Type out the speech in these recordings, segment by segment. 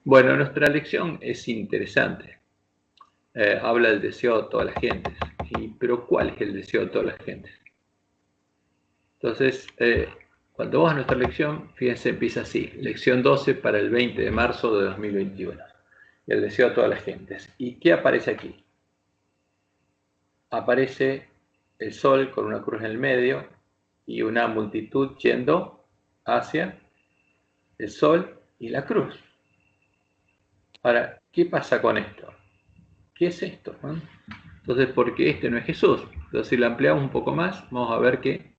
Bueno, nuestra lección es interesante. Habla del deseo de todas las gentes. Pero ¿cuál es el deseo de todas las gentes? Entonces, cuando vamos a nuestra lección, fíjense, empieza así. Lección 12 para el 20 de marzo de 2021. El deseo de todas las gentes. ¿Y qué aparece aquí? Aparece el sol con una cruz en el medio y una multitud yendo hacia el sol y la cruz. Ahora, ¿qué pasa con esto? ¿Qué es esto? Entonces, porque este no es Jesús. Entonces, si lo ampliamos un poco más, vamos a ver que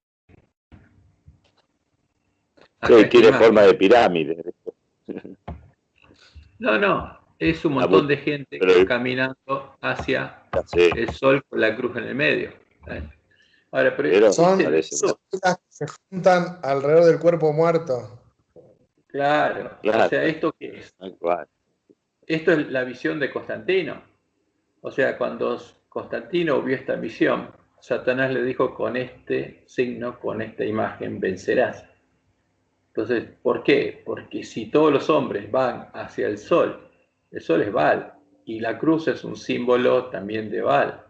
sí, tiene forma de pirámide. No, es un montón de gente caminando hacia el sol con la cruz en el medio. Ahora, pero son las que se juntan alrededor del cuerpo muerto. Claro. O sea, ¿esto qué es? Esto es la visión de Constantino. O sea, cuando Constantino vio esta visión, Satanás le dijo: con este signo, con esta imagen, vencerás. Entonces, ¿por qué? Porque si todos los hombres van hacia el sol es Baal, y la cruz es un símbolo también de Baal.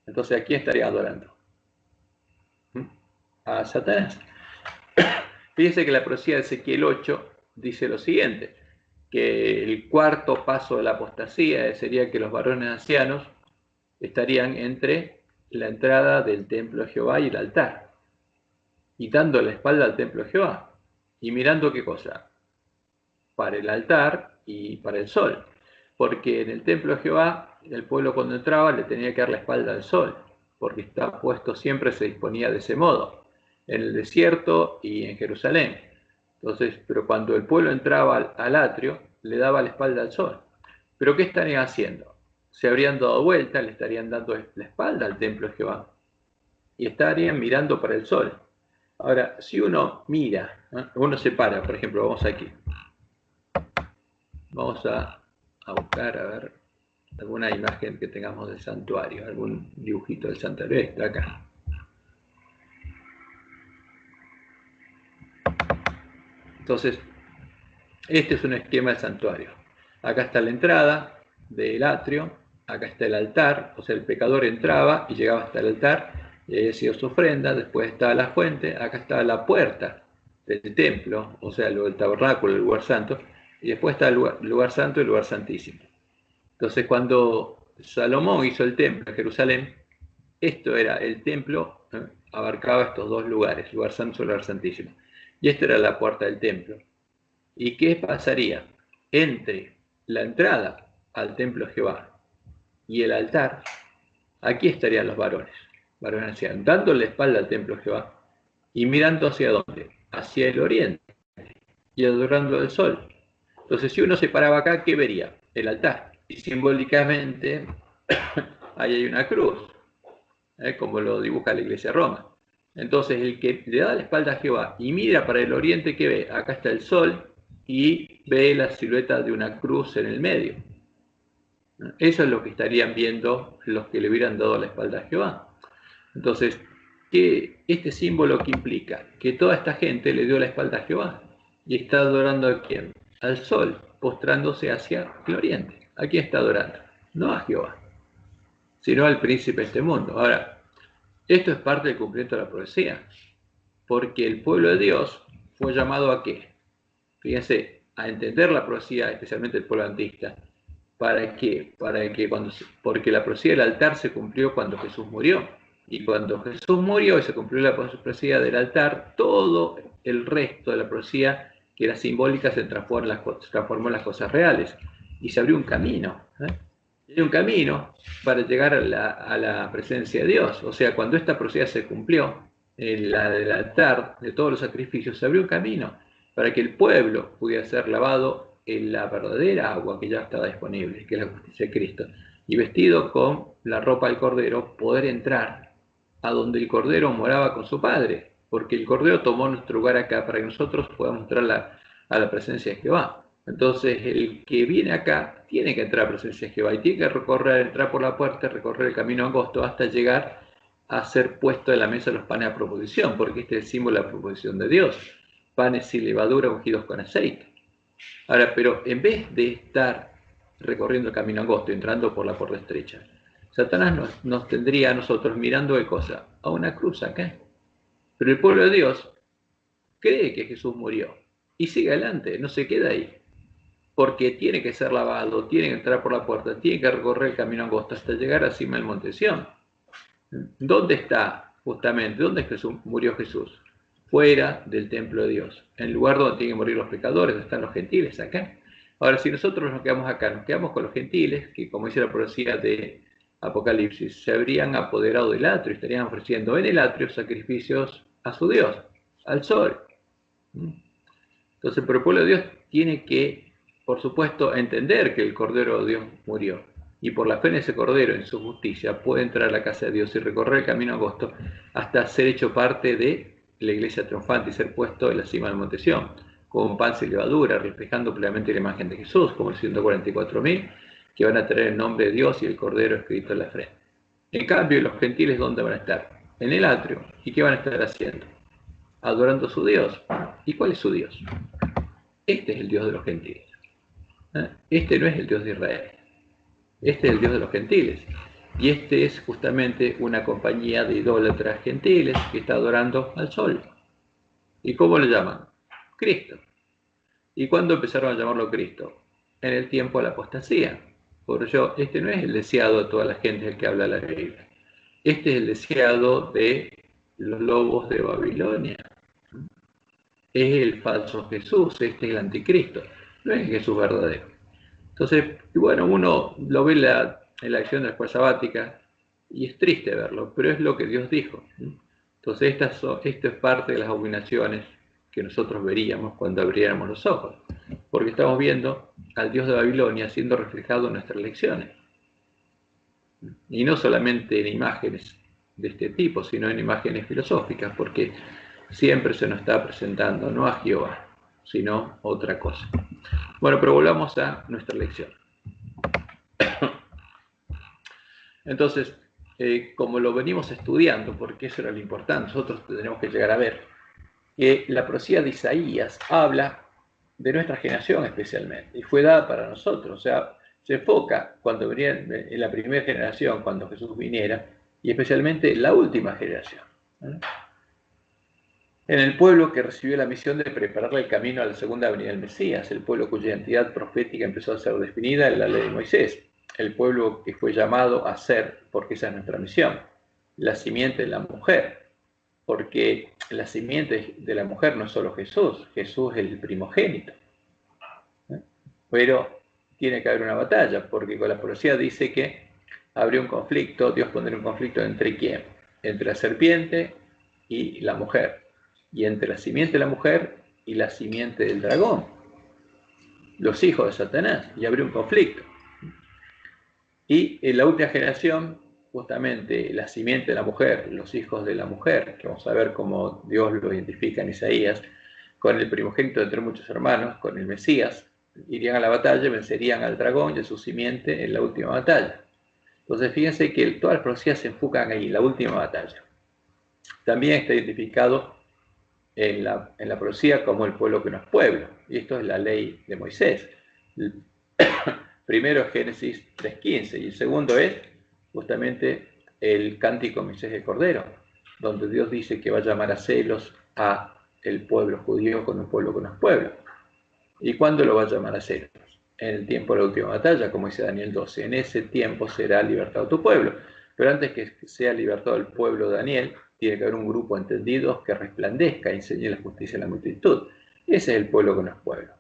Entonces, ¿a quién estaría adorando? A Satanás. Fíjense que la profecía de Ezequiel 8 dice lo siguiente, que el cuarto paso de la apostasía sería que los varones ancianos estarían entre la entrada del templo de Jehová y el altar, y dando la espalda al templo de Jehová, y mirando ¿qué cosa? Para el altar y para el sol, porque en el templo de Jehová el pueblo cuando entraba le tenía que dar la espalda al sol, porque está puesto, siempre se disponía de ese modo, en el desierto y en Jerusalén. Entonces, pero cuando el pueblo entraba al atrio, le daba la espalda al sol. ¿Pero qué estarían haciendo? Se habrían dado vuelta, le estarían dando la espalda al templo de Jehová, y estarían mirando para el sol. Ahora, si uno mira, uno se para, por ejemplo, vamos aquí. Vamos a buscar, a ver, alguna imagen que tengamos del santuario, algún dibujito del santuario. Está acá. Entonces, este es un esquema del santuario. Acá está la entrada del atrio, acá está el altar, o sea, el pecador entraba y llegaba hasta el altar, y ahí hacía su ofrenda. Después estaba la fuente, acá estaba la puerta del templo, o sea, el tabernáculo, el lugar santo, y después está el lugar santo y el lugar santísimo. Entonces, cuando Salomón hizo el templo en Jerusalén, esto era el templo, abarcaba estos dos lugares, lugar santo y lugar santísimo. Y esta era la puerta del templo. ¿Y qué pasaría? Entre la entrada al templo de Jehová y el altar, aquí estarían los varones ancianos, dando la espalda al templo de Jehová y mirando hacia dónde, hacia el oriente, y adorando el sol. Entonces, si uno se paraba acá, ¿qué vería? El altar. Y simbólicamente, ahí hay una cruz, como lo dibuja la iglesia de Roma. Entonces, el que le da la espalda a Jehová y mira para el oriente, ¿qué ve? Acá está el sol y ve la silueta de una cruz en el medio. Eso es lo que estarían viendo los que le hubieran dado la espalda a Jehová. Entonces, este símbolo que implica que toda esta gente le dio la espalda a Jehová y está adorando ¿a quién? Al sol, postrándose hacia el oriente. ¿A quién está adorando? No a Jehová, sino al príncipe de este mundo. Ahora, esto es parte del cumplimiento de la profecía, porque el pueblo de Dios fue llamado ¿a qué? Fíjense, a entender la profecía, especialmente el pueblo adventista. ¿Para qué? Porque la profecía del altar se cumplió cuando Jesús murió. Y cuando Jesús murió y se cumplió la profecía del altar, todo el resto de la profecía que era simbólica se transformó en las cosas reales. Y se abrió un camino. Hay un camino para llegar a la presencia de Dios. O sea, cuando esta profecía se cumplió, la del altar, de todos los sacrificios, se abrió un camino para que el pueblo pudiera ser lavado en la verdadera agua que ya estaba disponible, que es la justicia de Cristo, y vestido con la ropa del Cordero, poder entrar a donde el Cordero moraba con su Padre, porque el Cordero tomó nuestro lugar acá para que nosotros podamos entrar a la presencia de Jehová. Entonces, el que viene acá tiene que entrar a la presencia de Jehová y tiene que entrar por la puerta, recorrer el camino angosto hasta llegar a ser puesto en la mesa de los panes a proposición, porque este es el símbolo de la proposición de Dios. panes sin levadura ungidos con aceite. Ahora, pero en vez de estar recorriendo el camino angosto, entrando por la puerta estrecha, Satanás nos tendría a nosotros mirando de cosa, a una cruz acá. Pero el pueblo de Dios cree que Jesús murió y sigue adelante, no se queda ahí. Porque tiene que ser lavado, tiene que entrar por la puerta, tiene que recorrer el camino angosto hasta llegar a la cima del monte Sión. ¿Dónde está justamente? ¿Dónde murió Jesús? Fuera del templo de Dios, en el lugar donde tienen que morir los pecadores, donde están los gentiles, acá. Ahora, si nosotros nos quedamos acá, nos quedamos con los gentiles, que como dice la profecía de Apocalipsis, se habrían apoderado del atrio, estarían ofreciendo en el atrio sacrificios a su Dios, al sol. Entonces, pero el pueblo de Dios tiene que, por supuesto, entender que el Cordero de Dios murió. Y por la fe en ese Cordero, en su justicia, puede entrar a la casa de Dios y recorrer el camino angosto hasta ser hecho parte de la iglesia triunfante y ser puesto en la cima del monte Sión, con pan sin levadura, reflejando plenamente la imagen de Jesús, como los 144.000 que van a tener el nombre de Dios y el Cordero escrito en la frente. En cambio, los gentiles, ¿dónde van a estar? En el atrio. ¿Y qué van a estar haciendo? Adorando a su Dios. ¿Y cuál es su Dios? Este es el Dios de los gentiles. Este no es el Dios de Israel. Este es el Dios de los gentiles. Y este es justamente una compañía de idólatras gentiles que está adorando al sol. ¿Y cómo le llaman? Cristo. ¿Y cuándo empezaron a llamarlo Cristo? En el tiempo de la apostasía. Por ello, este no es el deseado de toda la gente del que habla la Biblia. Este es el deseado de los lobos de Babilonia. Es el falso Jesús, este es el anticristo, no es el Jesús verdadero. Entonces, bueno, uno lo ve en la acción de la escuela sabática y es triste verlo, pero es lo que Dios dijo. Entonces, esto es parte de las abominaciones que nosotros veríamos cuando abriéramos los ojos, porque estamos viendo al Dios de Babilonia siendo reflejado en nuestras lecciones. Y no solamente en imágenes de este tipo, sino en imágenes filosóficas, porque siempre se nos está presentando no a Jehová, sino otra cosa. Bueno, pero volvamos a nuestra lección. Entonces, como lo venimos estudiando, porque eso era lo importante, nosotros tenemos que llegar a ver que la profecía de Isaías habla de nuestra generación especialmente, y fue dada para nosotros, o sea, se enfoca cuando venía en la primera generación, cuando Jesús viniera, y especialmente en la última generación. En el pueblo que recibió la misión de prepararle el camino a la segunda venida del Mesías, el pueblo cuya identidad profética empezó a ser definida en la ley de Moisés, el pueblo que fue llamado a ser, porque esa es nuestra misión, la simiente de la mujer, porque la simiente de la mujer no es solo Jesús, Jesús es el primogénito. Pero tiene que haber una batalla, porque con la profecía dice que habría un conflicto, Dios pondría un conflicto entre ¿quién? Entre la serpiente y la mujer, y entre la simiente de la mujer y la simiente del dragón, los hijos de Satanás, y habría un conflicto. Y en la última generación, justamente la simiente de la mujer, los hijos de la mujer, que vamos a ver cómo Dios lo identifica en Isaías, con el primogénito entre muchos hermanos, con el Mesías, irían a la batalla, vencerían al dragón y a su simiente en la última batalla. Entonces fíjense que todas las profecías se enfocan ahí, en la última batalla. También está identificado en la profecía como el pueblo que no es pueblo, y esto es la ley de Moisés. El primero es Génesis 3:15 y el segundo es justamente el cántico de Moisés del Cordero, donde Dios dice que va a llamar a celos a el pueblo judío con un pueblo que no es pueblo. ¿Y cuándo lo va a llamar a celos? En el tiempo de la última batalla, como dice Daniel 12, en ese tiempo será libertado tu pueblo. Pero antes que sea libertado el pueblo de Daniel, tiene que haber un grupo de entendidos que resplandezca y enseñe la justicia a la multitud. Ese es el pueblo que no es pueblo,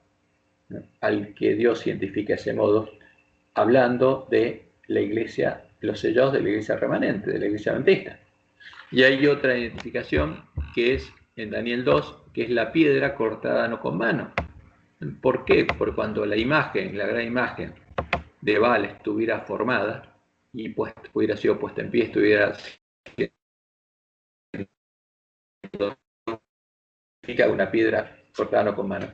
¿no? Al que Dios identifica de ese modo, hablando de la iglesia, los sellados de la iglesia remanente, de la iglesia adventista. Y hay otra identificación que es en Daniel 2, que es la piedra cortada no con mano. ¿Por qué? Porque cuando la imagen, la gran imagen de Baal estuviera formada y pues hubiera sido puesta en pie, estuviera una piedra cortada no con mano,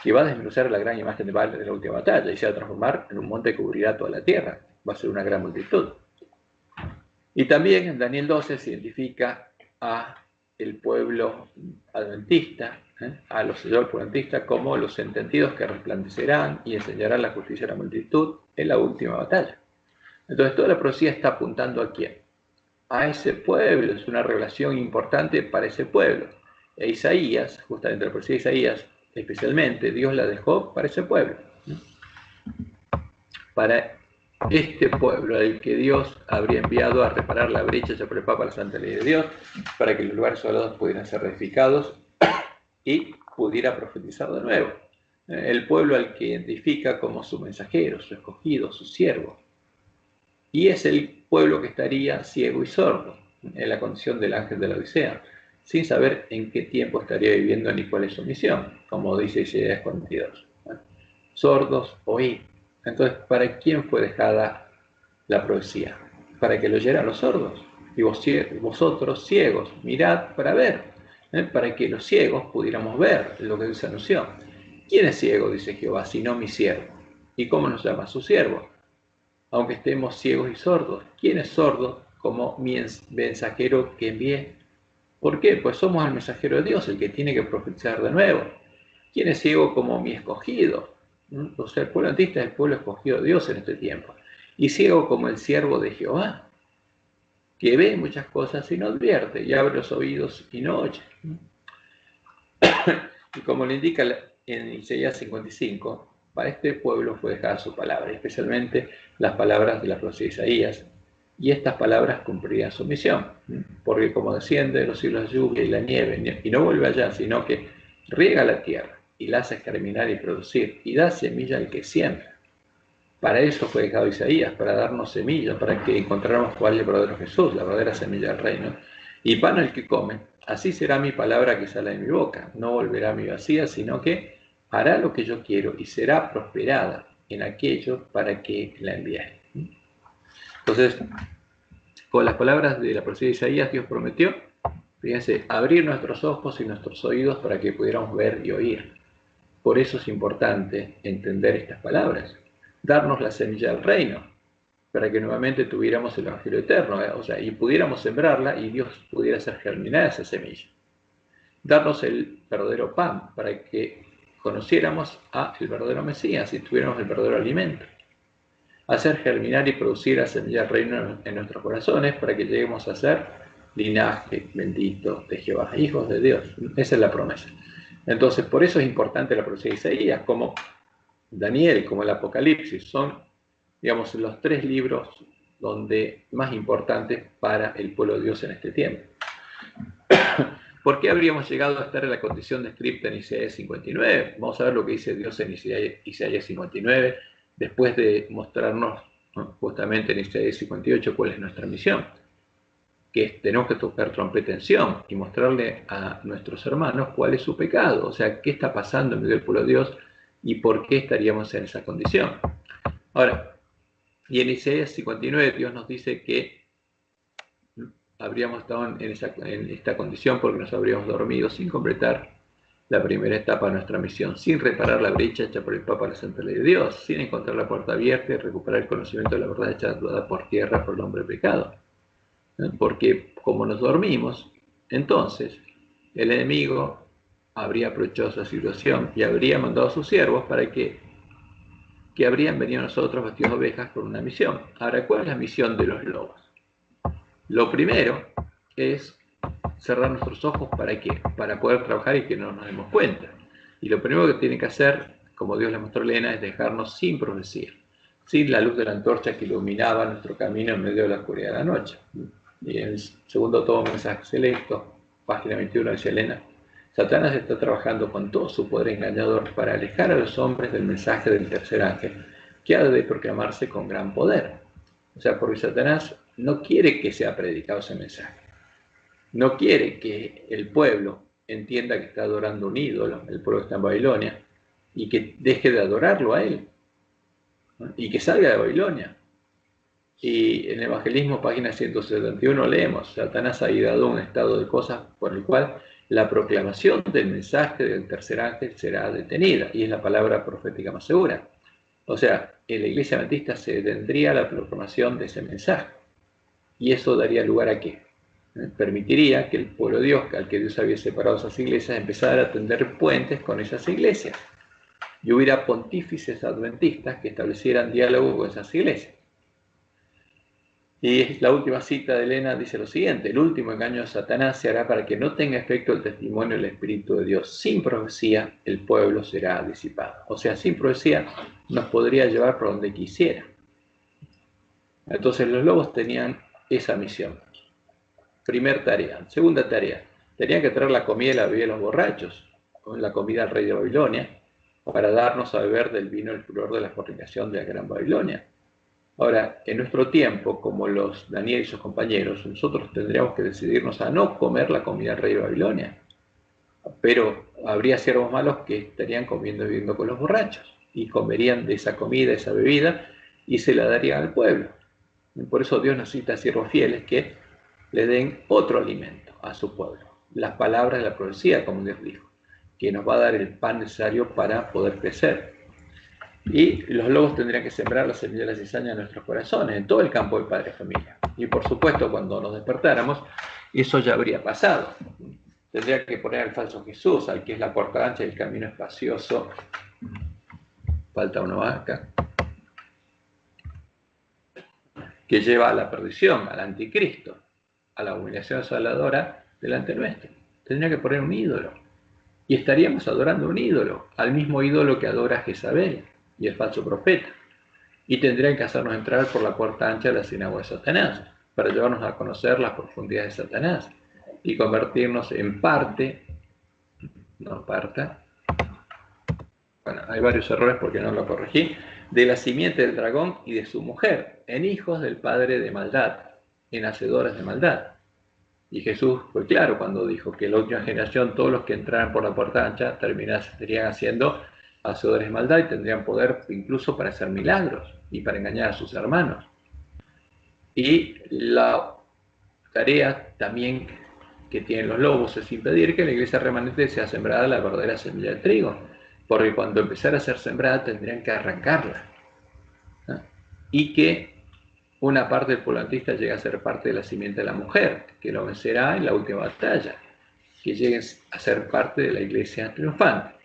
que va a desmenuzar la gran imagen de Baal de la última batalla y se va a transformar en un monte que cubrirá toda la tierra. Va a ser una gran multitud. Y también en Daniel 12 se identifica a el pueblo adventista, a los seguidores adventistas, como los entendidos que resplandecerán y enseñarán la justicia a la multitud en la última batalla. Entonces toda la profecía está apuntando ¿a quién? A ese pueblo, es una revelación importante para ese pueblo. E Isaías, justamente la profecía de Isaías, especialmente, Dios la dejó para ese pueblo. Para este pueblo al que Dios habría enviado a reparar la brecha ya por el Papa la Santa Ley de Dios, para que los lugares asolados pudieran ser reedificados y pudiera profetizar de nuevo. El pueblo al que identifica como su mensajero, su escogido, su siervo. Y es el pueblo que estaría ciego y sordo, en la condición del ángel de la Odisea, sin saber en qué tiempo estaría viviendo ni cuál es su misión, como dice Isaías 42. Sordos, oíd. Entonces, ¿para quién fue dejada la profecía? Para que lo oyeran los sordos. Y vosotros, ciegos, mirad para ver, para que los ciegos pudiéramos ver lo que se anunció. ¿Quién es ciego, dice Jehová, sino mi siervo? ¿Y cómo nos llama su siervo? Aunque estemos ciegos y sordos. ¿Quién es sordo como mi mensajero que envié? ¿Por qué? Pues somos el mensajero de Dios, el que tiene que profetizar de nuevo. ¿Quién es ciego como mi escogido? O sea, el pueblo adventista es el pueblo escogido de Dios en este tiempo. Y ciego como el siervo de Jehová, que ve muchas cosas y no advierte, y abre los oídos y no oye. Y como le indica en Isaías 55, para este pueblo fue dejada su palabra, especialmente las palabras de la profecía de Isaías, y estas palabras cumplirían su misión, porque como desciende de los cielos de lluvia y la nieve, y no vuelve allá, sino que riega la tierra, y la hace germinar y producir, y da semilla al que siembra. Para eso fue dejado Isaías, para darnos semilla, para que encontráramos cuál es el verdadero Jesús, la verdadera semilla del reino, y pan al que come. Así será mi palabra que sale de mi boca, no volverá a mi vacía, sino que hará lo que yo quiero y será prosperada en aquello para que la envié. Entonces, con las palabras de la profecía de Isaías, Dios prometió, fíjense, abrir nuestros ojos y nuestros oídos para que pudiéramos ver y oír. Por eso es importante entender estas palabras, darnos la semilla del reino, para que nuevamente tuviéramos el Evangelio eterno, o sea, y pudiéramos sembrarla y Dios pudiera hacer germinar esa semilla. Darnos el verdadero pan, para que conociéramos al verdadero Mesías y tuviéramos el verdadero alimento. Hacer germinar y producir la semilla del reino en nuestros corazones, para que lleguemos a ser linaje bendito de Jehová, hijos de Dios. Esa es la promesa. Entonces, por eso es importante la profecía de Isaías, como Daniel, como el Apocalipsis, son, digamos, los tres libros más importantes para el pueblo de Dios en este tiempo. ¿Por qué habríamos llegado a estar en la condición descrita en Isaías 59? Vamos a ver lo que dice Dios en Isaías 59, después de mostrarnos justamente en Isaías 58 cuál es nuestra misión, que tenemos que tocar trompeta en Sión y mostrarle a nuestros hermanos cuál es su pecado, o sea, qué está pasando en medio del pueblo de Dios y por qué estaríamos en esa condición. Ahora, y en Isaías 59 Dios nos dice que habríamos estado en esta condición porque nos habríamos dormido sin completar la primera etapa de nuestra misión, sin reparar la brecha hecha por el Papa la Santa Ley de Dios, sin encontrar la puerta abierta y recuperar el conocimiento de la verdad echada por tierra por el hombre pecado. Porque como nos dormimos, entonces el enemigo habría aprovechado esa situación y habría mandado a sus siervos para que habrían venido a nosotros vestidos de ovejas con una misión. Ahora, ¿cuál es la misión de los lobos? Lo primero es cerrar nuestros ojos, ¿para qué? Para poder trabajar y que no nos demos cuenta. Y lo primero que tiene que hacer, como Dios le mostró a Elena, es dejarnos sin profecía, sin la luz de la antorcha que iluminaba nuestro camino en medio de la oscuridad de la noche. Y en el segundo tomo, Mensaje Selecto, página 21, dice Elena, Satanás está trabajando con todo su poder engañador para alejar a los hombres del mensaje del tercer ángel, que ha de proclamarse con gran poder. O sea, porque Satanás no quiere que sea predicado ese mensaje. No quiere que el pueblo entienda que está adorando un ídolo, el pueblo que está en Babilonia, y que deje de adorarlo a él, ¿no? Y que salga de Babilonia. Y en el Evangelismo, página 171, leemos, Satanás ha dado un estado de cosas por el cual la proclamación del mensaje del tercer ángel será detenida, y es la palabra profética más segura. O sea, en la iglesia adventista se detendría la proclamación de ese mensaje. ¿Y eso daría lugar a qué? permitiría que el pueblo de Dios, al que Dios había separado esas iglesias, empezara a tender puentes con esas iglesias. Y hubiera pontífices adventistas que establecieran diálogo con esas iglesias. Y la última cita de Elena dice lo siguiente: el último engaño de Satanás se hará para que no tenga efecto el testimonio del Espíritu de Dios. Sin profecía el pueblo será disipado. O sea, sin profecía nos podría llevar por donde quisiera. Entonces los lobos tenían esa misión. Primer tarea. Segunda tarea, tenían que traer la comida y la bebida a los borrachos, con la comida al rey de Babilonia, para darnos a beber del vino el furor de la fornicación de la gran Babilonia. Ahora, en nuestro tiempo, como los Daniel y sus compañeros, nosotros tendríamos que decidirnos a no comer la comida del rey de Babilonia. Pero habría siervos malos que estarían comiendo y bebiendo con los borrachos, y comerían de esa comida, esa bebida, y se la darían al pueblo. Y por eso Dios necesita siervos fieles que le den otro alimento a su pueblo. Las palabras de la profecía, como Dios dijo, que nos va a dar el pan necesario para poder crecer. Y los lobos tendrían que sembrar la semilla de la cizaña en nuestros corazones, en todo el campo de padre y familia. Y por supuesto, cuando nos despertáramos, eso ya habría pasado. Tendría que poner al falso Jesús, al que es la puerta ancha y el camino espacioso. Falta una vaca. Que lleva a la perdición, al anticristo, a la humillación asoladora delante nuestro. Tendría que poner un ídolo. Y estaríamos adorando un ídolo, al mismo ídolo que adora Jezabel y el falso profeta. Y tendrían que hacernos entrar por la puerta ancha de la sinagoga de Satanás, para llevarnos a conocer las profundidades de Satanás y convertirnos en parte, no parta, bueno, hay varios errores porque no lo corregí, de la simiente del dragón y de su mujer, en hijos del padre de maldad, en hacedores de maldad. Y Jesús fue claro cuando dijo que la última generación, todos los que entraran por la puerta ancha, estarían haciendo hacedores de maldad y tendrían poder incluso para hacer milagros y para engañar a sus hermanos. Y la tarea también que tienen los lobos es impedir que la iglesia remanente sea sembrada la verdadera semilla del trigo, porque cuando empezara a ser sembrada tendrían que arrancarla, ¿no? Y que una parte del pueblo antista llegue a ser parte de la simiente de la mujer, que lo vencerá en la última batalla, que lleguen a ser parte de la iglesia triunfante.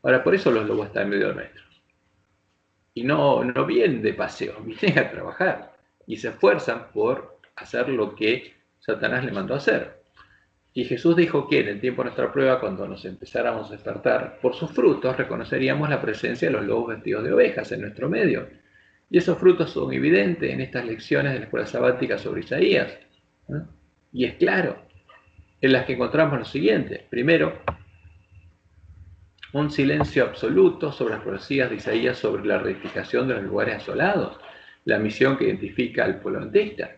Ahora, por eso los lobos están en medio nuestro. Y no vienen de paseo, vienen a trabajar y se esfuerzan por hacer lo que Satanás le mandó a hacer. Y Jesús dijo que en el tiempo de nuestra prueba, cuando nos empezáramos a despertar, por sus frutos reconoceríamos la presencia de los lobos vestidos de ovejas en nuestro medio. Y esos frutos son evidentes en estas lecciones de la escuela sabática sobre Isaías, ¿no? Y es claro, en las que encontramos lo siguiente. Primero, un silencio absoluto sobre las profecías de Isaías sobre la reedificación de los lugares asolados, la misión que identifica al pueblo antista,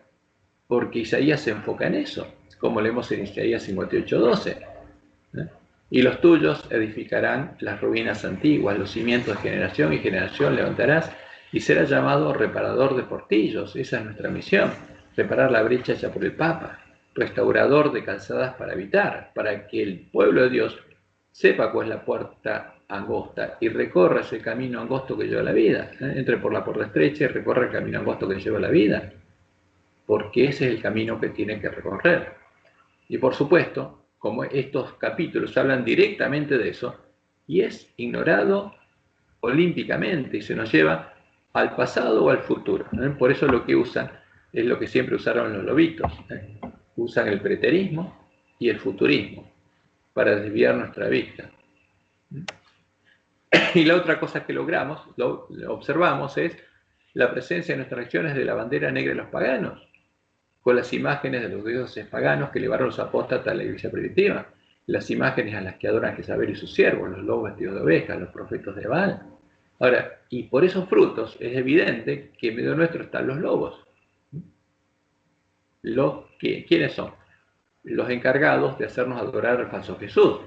porque Isaías se enfoca en eso, como leemos en Isaías 58:12. Y los tuyos edificarán las ruinas antiguas, los cimientos de generación y generación levantarás, y será llamado reparador de portillos. Esa es nuestra misión, reparar la brecha hecha por el Papa, restaurador de calzadas para habitar, para que el pueblo de Dios sepa cuál es la puerta angosta y recorra ese camino angosto que lleva a la vida. Entre por la puerta estrecha y recorre el camino angosto que lleva a la vida, porque ese es el camino que tiene que recorrer. Y por supuesto, como estos capítulos hablan directamente de eso, y es ignorado olímpicamente y se nos lleva al pasado o al futuro. Por eso lo que usan es lo que siempre usaron los lobitos. Usan el preterismo y el futurismo para desviar nuestra vista. Y la otra cosa que logramos, lo observamos, es la presencia en nuestras lecciones de la bandera negra de los paganos, con las imágenes de los dioses paganos que llevaron los apóstatas a la iglesia primitiva, las imágenes a las que adoran Jezabel y sus siervos, los lobos vestidos de ovejas, los profetas de Baal. Ahora, y por esos frutos es evidente que en medio nuestro están los lobos. ¿Quiénes son? Los encargados de hacernos adorar al falso Jesús,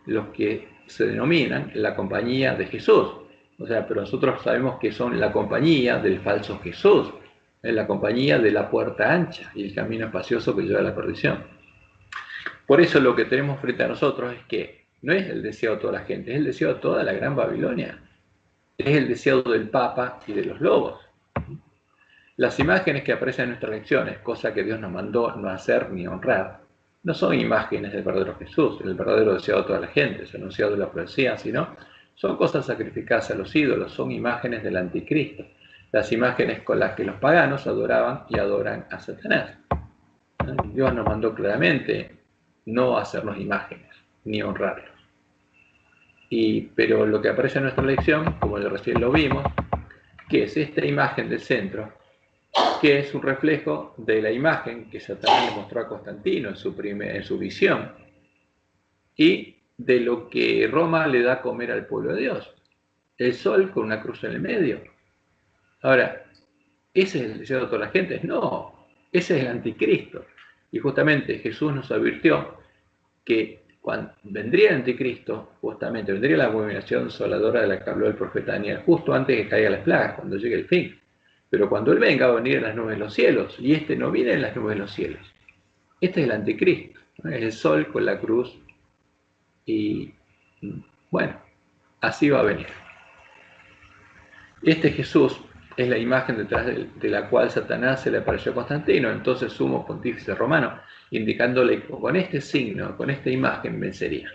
los que se denominan la compañía de Jesús. O sea, pero nosotros sabemos que son la compañía del falso Jesús, la compañía de la puerta ancha y el camino espacioso que lleva a la perdición. Por eso lo que tenemos frente a nosotros es que no es el deseo de toda la gente, es el deseo de toda la gran Babilonia. Es el deseo del Papa y de los lobos. Las imágenes que aparecen en nuestras lecciones, cosa que Dios nos mandó no hacer ni honrar, no son imágenes del verdadero Jesús, el verdadero deseado de toda la gente, es anunciado en la profecía, sino son cosas sacrificadas a los ídolos, son imágenes del anticristo, las imágenes con las que los paganos adoraban y adoran a Satanás. Dios nos mandó claramente no hacernos imágenes, ni honrarlos. Pero lo que aparece en nuestra lección, como recién lo vimos, que es esta imagen del centro, que es un reflejo de la imagen que Satanás le mostró a Constantino en su visión, y de lo que Roma le da a comer al pueblo de Dios. El sol con una cruz en el medio. Ahora, ¿ese es el deseo de toda la gente? No, ese es el anticristo. Y justamente Jesús nos advirtió que cuando vendría el anticristo, justamente vendría la abominación desoladora de la que habló el profeta Daniel, justo antes de que caigan las plagas, cuando llegue el fin. Pero cuando Él venga va a venir en las nubes de los cielos, y este no viene en las nubes de los cielos. Este es el anticristo, ¿no? Es el sol con la cruz, y bueno, así va a venir. Este Jesús es la imagen detrás de la cual Satanás se le apareció a Constantino, entonces sumo pontífice romano, indicándole que con este signo, con esta imagen vencería.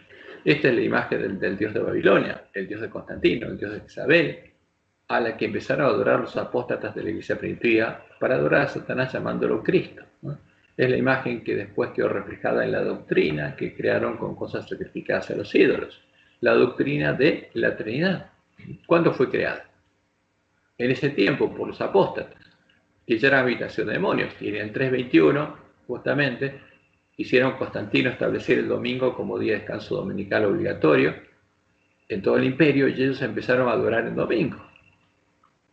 Esta es la imagen del dios de Babilonia, el dios de Constantino, el dios de Isabel, a la que empezaron a adorar los apóstatas de la iglesia primitiva para adorar a Satanás llamándolo Cristo, ¿no? Es la imagen que después quedó reflejada en la doctrina que crearon con cosas sacrificadas a los ídolos, la doctrina de la Trinidad. ¿Cuándo fue creada? En ese tiempo por los apóstatas, que ya era habitación de demonios, y en el 321, justamente, hicieron Constantino establecer el domingo como día de descanso dominical obligatorio en todo el imperio, y ellos empezaron a adorar el domingo,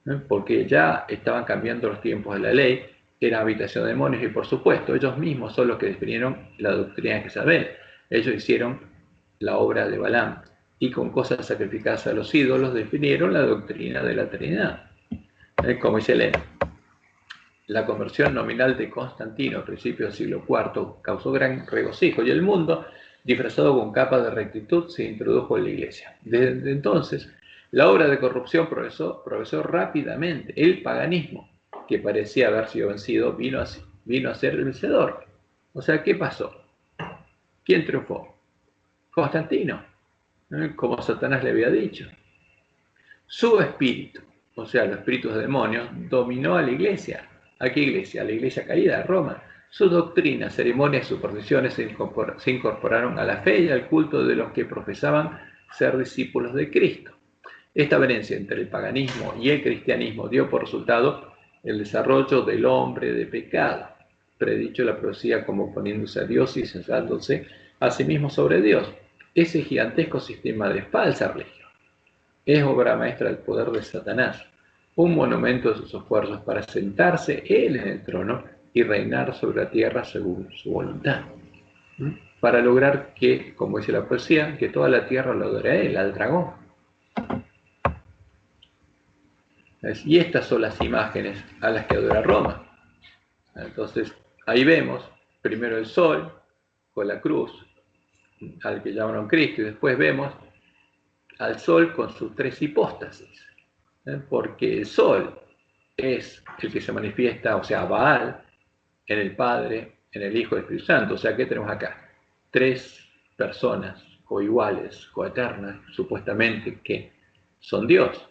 ¿no? Porque ya estaban cambiando los tiempos de la ley, era habitación de demonios, y por supuesto, ellos mismos son los que definieron la doctrina de Jezabel. Ellos hicieron la obra de Balaam, y con cosas sacrificadas a los ídolos definieron la doctrina de la Trinidad. Como dice Elena, la conversión nominal de Constantino a principios del siglo IV causó gran regocijo, y el mundo, disfrazado con capas de rectitud, se introdujo en la iglesia. Desde entonces, la obra de corrupción progresó rápidamente. El paganismo, que parecía haber sido vencido, vino a ser el vencedor. O sea, ¿qué pasó? ¿Quién triunfó? Constantino, como Satanás le había dicho. Su espíritu, o sea, los espíritus de demonios, dominó a la iglesia. ¿A qué iglesia? A la iglesia caída de Roma. Su doctrina, ceremonias y supersticiones se incorporaron a la fe y al culto de los que profesaban ser discípulos de Cristo. Esta variancia entre el paganismo y el cristianismo dio por resultado el desarrollo del hombre de pecado, predicho la profecía como poniéndose a Dios y sentándose a sí mismo sobre Dios. Ese gigantesco sistema de falsa religión es obra maestra del poder de Satanás, un monumento de sus esfuerzos para sentarse él en el trono y reinar sobre la tierra según su voluntad, para lograr que, como dice la poesía, que toda la tierra lo adore a él, al dragón. Y estas son las imágenes a las que adora Roma. Entonces, ahí vemos primero el sol con la cruz, al que llamaron Cristo, y después vemos al sol con sus tres hipóstasis, porque el sol es el que se manifiesta, o sea, Baal, en el Padre, en el Hijo y el Espíritu Santo. O sea, ¿qué tenemos acá? Tres personas coiguales, coeternas, supuestamente, que son Dios.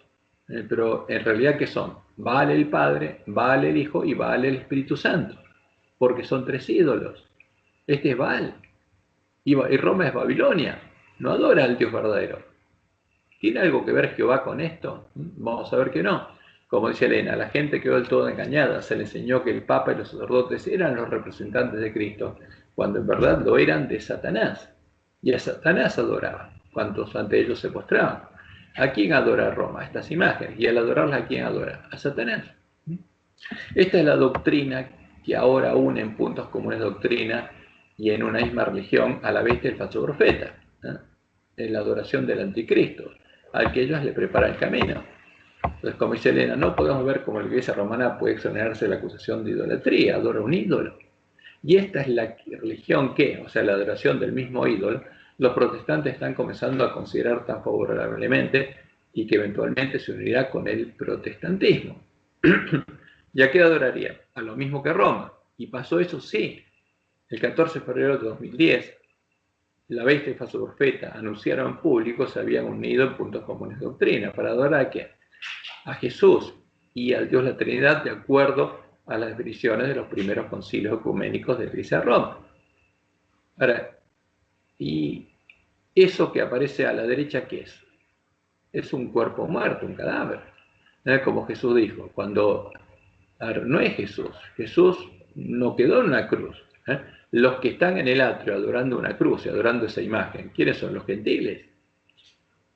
Pero en realidad, ¿qué son? Baal el Padre, Baal el Hijo y Baal el Espíritu Santo, porque son tres ídolos. Este es Baal, y Roma es Babilonia, no adora al Dios verdadero. ¿Tiene algo que ver Jehová con esto? Vamos a ver que no. Como dice Elena, la gente quedó del todo engañada. Se le enseñó que el Papa y los sacerdotes eran los representantes de Cristo, cuando en verdad lo eran de Satanás. Y a Satanás adoraban, cuantos ante ellos se postraban. ¿A quién adora Roma? Estas imágenes. Y al adorarlas, ¿a quién adora? A Satanás. Esta es la doctrina que ahora une en puntos comunes doctrina y en una misma religión a la vez del falso profeta, en la adoración del anticristo, al que ellos le preparan el camino. Entonces, como dice Elena, no podemos ver cómo la iglesia romana puede exonerarse de la acusación de idolatría, adora un ídolo. Y esta es la religión que, o sea, la adoración del mismo ídolo, los protestantes están comenzando a considerar tan favorablemente y que eventualmente se unirá con el protestantismo. ¿Y a qué adoraría? A lo mismo que Roma. ¿Y pasó eso? Sí. el 14 de febrero de 2010, la bestia y el falso profeta anunciaron en público se habían unido en puntos comunes de doctrina para adorar a quién, a Jesús y al Dios la Trinidad, de acuerdo a las definiciones de los primeros concilios ecuménicos de la Iglesia de Roma. Ahora, y eso que aparece a la derecha, ¿qué es? Es un cuerpo muerto, un cadáver. Como Jesús dijo, cuando no es Jesús, Jesús no quedó en una cruz. Los que están en el atrio adorando una cruz y adorando esa imagen, ¿quiénes son? Los gentiles.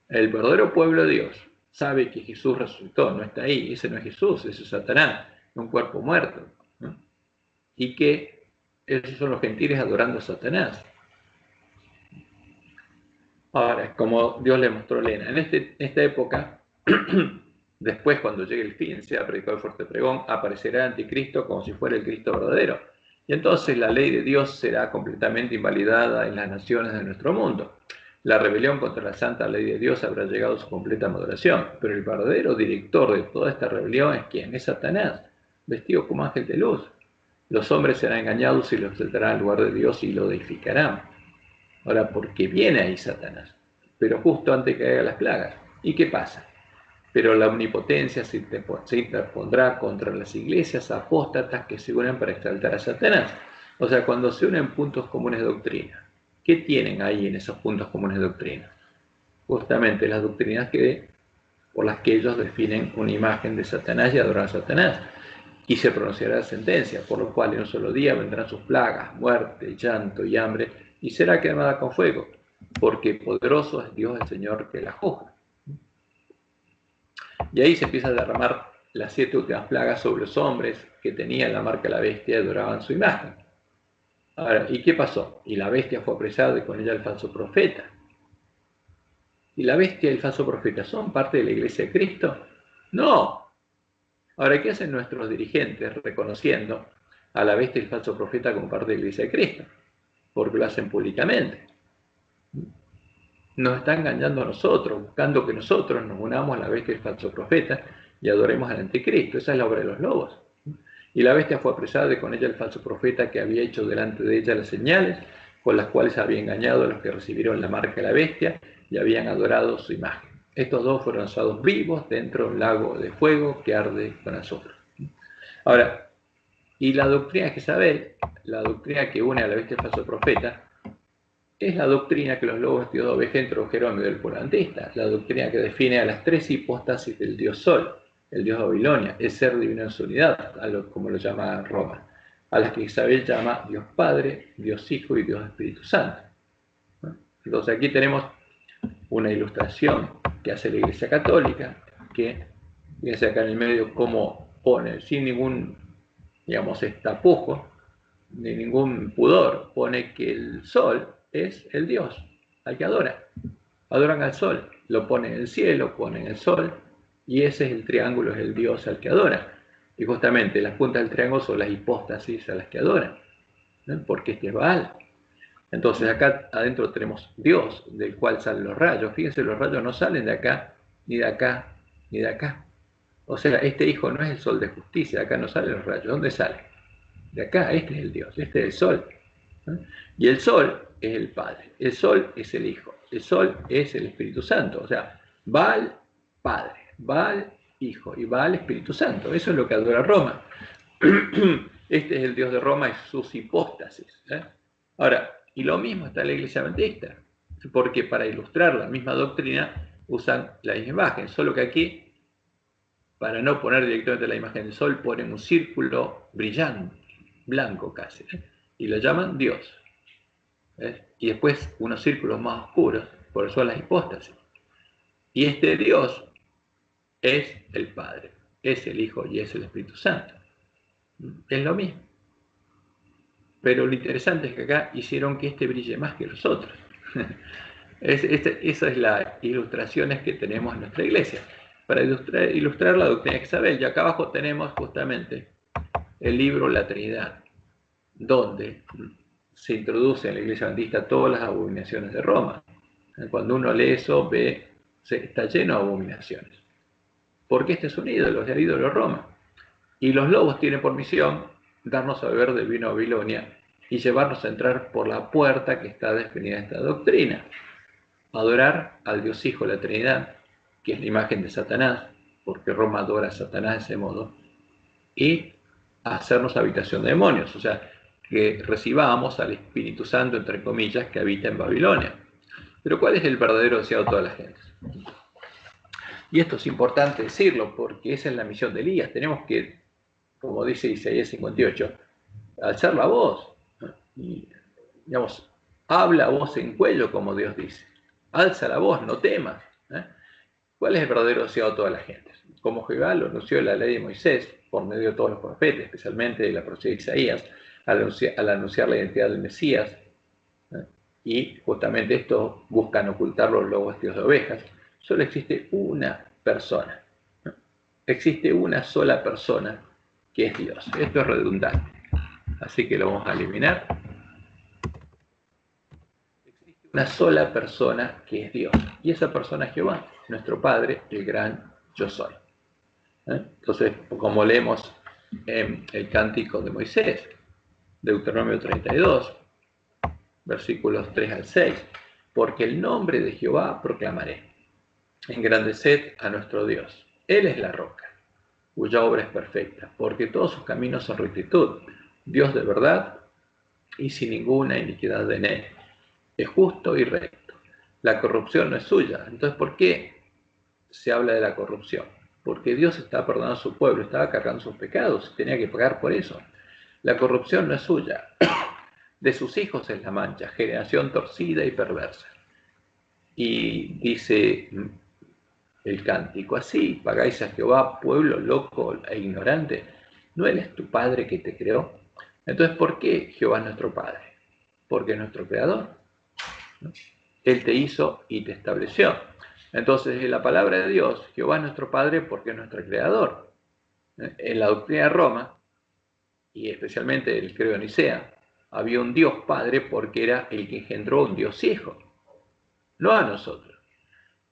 El verdadero pueblo de Dios sabe que Jesús resucitó, no está ahí, ese no es Jesús, ese es Satanás, un cuerpo muerto, ¿no? Y que esos son los gentiles adorando a Satanás. Ahora, como Dios le mostró a Elena, en esta época, después cuando llegue el fin, sea predicado el fuerte pregón, aparecerá el anticristo como si fuera el Cristo verdadero. Y entonces la ley de Dios será completamente invalidada en las naciones de nuestro mundo. La rebelión contra la santa ley de Dios habrá llegado a su completa maduración, pero el verdadero director de toda esta rebelión es ¿quién? Es Satanás, vestido como ángel de luz. Los hombres serán engañados y lo exaltarán al lugar de Dios y lo deificarán. Ahora, porque viene ahí Satanás, pero justo antes que haya las plagas. ¿Y qué pasa? Pero la omnipotencia se interpondrá contra las iglesias apóstatas que se unen para exaltar a Satanás. O sea, cuando se unen puntos comunes de doctrina, ¿qué tienen ahí en esos puntos comunes de doctrina? Justamente las doctrinas por las que ellos definen una imagen de Satanás y adoran a Satanás. Y se pronunciará la sentencia, por lo cual en un solo día vendrán sus plagas, muerte, llanto y hambre, y será quemada con fuego, porque poderoso es Dios el Señor que la juzga. Y ahí se empieza a derramar las 7 últimas plagas sobre los hombres que tenían la marca de la bestia y adoraban su imagen. Ahora, ¿y qué pasó? Y la bestia fue apresada y con ella el falso profeta. ¿Y la bestia y el falso profeta son parte de la iglesia de Cristo? No. Ahora, ¿qué hacen nuestros dirigentes reconociendo a la bestia y el falso profeta como parte de la iglesia de Cristo? Porque lo hacen públicamente. Nos está engañando a nosotros, buscando que nosotros nos unamos a la bestia y el falso profeta y adoremos al anticristo. Esa es la obra de los lobos. Y la bestia fue apresada y con ella el falso profeta que había hecho delante de ella las señales con las cuales había engañado a los que recibieron la marca de la bestia y habían adorado su imagen. Estos dos fueron lanzados vivos dentro de un lago de fuego que arde con azufre. Ahora, y la doctrina de Jezabel, la doctrina que une a la bestia y al falso profeta, es la doctrina que los lobos vestidos de oveja introdujeron en medio del pueblo antista, la doctrina que define a las 3 hipóstasis del dios Sol, el dios de Babilonia, el ser divino en su unidad, como lo llama Roma, a las que Isabel llama Dios Padre, Dios Hijo y Dios Espíritu Santo. Entonces aquí tenemos una ilustración que hace la Iglesia Católica, que fíjense acá en el medio cómo pone, sin ningún, digamos, tapujo, ni ningún pudor, pone que el sol es el Dios al que adoran. Adoran al sol, lo pone en el cielo, pone en el sol, y ese es el triángulo, es el Dios al que adoran. Y justamente las puntas del triángulo son las hipóstasis a las que adoran, ¿no? Porque este es Baal. Entonces acá adentro tenemos Dios, del cual salen los rayos. Fíjense, los rayos no salen de acá, ni de acá, ni de acá. O sea, este hijo no es el sol de justicia, de acá no salen los rayos. ¿Dónde sale? De acá, este es el Dios, este es el sol. ¿No? Y el sol es el Padre, el sol es el Hijo, el sol es el Espíritu Santo. O sea, Baal, Padre, Baal, Hijo y Baal, Espíritu Santo. Eso es lo que adora Roma. Este es el Dios de Roma y sus hipóstasis. Ahora, y lo mismo está en la Iglesia Adventista, porque para ilustrar la misma doctrina usan la misma imagen, solo que aquí, para no poner directamente la imagen del sol, ponen un círculo brillante, blanco casi, y lo llaman Dios. Y después unos círculos más oscuros, por eso las hipóstasis. Y este Dios es el Padre, es el Hijo y es el Espíritu Santo. Es lo mismo. Pero lo interesante es que acá hicieron que este brille más que los otros. Esa es la ilustraciones que tenemos en nuestra iglesia. Para ilustrar la doctrina de Jezabel. Y acá abajo tenemos justamente el libro La Trinidad, donde se introduce en la iglesia adventista todas las abominaciones de Roma. Cuando uno lee eso, ve, está lleno de abominaciones. Porque este es un ídolo, es el ídolo de Roma. Y los lobos tienen por misión darnos a beber del vino de Babilonia, y llevarnos a entrar por la puerta que está definida en esta doctrina. Adorar al Dios Hijo, la Trinidad, que es la imagen de Satanás, porque Roma adora a Satanás de ese modo, y hacernos habitación de demonios, o sea, que recibamos al Espíritu Santo, entre comillas, que habita en Babilonia. Pero ¿cuál es el verdadero deseo de todas las gentes? Y esto es importante decirlo, porque esa es la misión de Elías. Tenemos que, como dice Isaías 58, alzar la voz. Y, digamos, habla voz en cuello, como Dios dice. Alza la voz, no temas. ¿Cuál es el verdadero deseo de todas las gentes? Como Jehová lo anunció en la ley de Moisés, por medio de todos los profetas, especialmente de la profecía de Isaías, al anunciar la identidad del Mesías, y justamente esto buscan ocultar los lobos vestidos de ovejas, solo existe una persona. Existe una sola persona que es Dios. Esto es redundante, así que lo vamos a eliminar. Existe una sola persona que es Dios, y esa persona es Jehová, nuestro Padre, el gran Yo Soy. Entonces, como leemos en el Cántico de Moisés, Deuteronomio 32, versículos 3 al 6, porque el nombre de Jehová proclamaré, engrandeced a nuestro Dios, Él es la roca, cuya obra es perfecta, porque todos sus caminos son rectitud, Dios de verdad y sin ninguna iniquidad en Él, es justo y recto, la corrupción no es suya. Entonces, ¿por qué se habla de la corrupción? Porque Dios estaba perdonando a su pueblo, estaba cargando sus pecados, tenía que pagar por eso. La corrupción no es suya, de sus hijos es la mancha, generación torcida y perversa. Y dice el cántico, así pagáis a Jehová, pueblo loco e ignorante, ¿no Él es tu Padre que te creó? Entonces, ¿por qué Jehová es nuestro Padre? Porque es nuestro Creador. Él te hizo y te estableció. Entonces, en la palabra de Dios, Jehová es nuestro Padre porque es nuestro Creador. En la doctrina de Roma, y especialmente el credo de Nicea, había un Dios Padre porque era el que engendró un Dios Hijo, no a nosotros.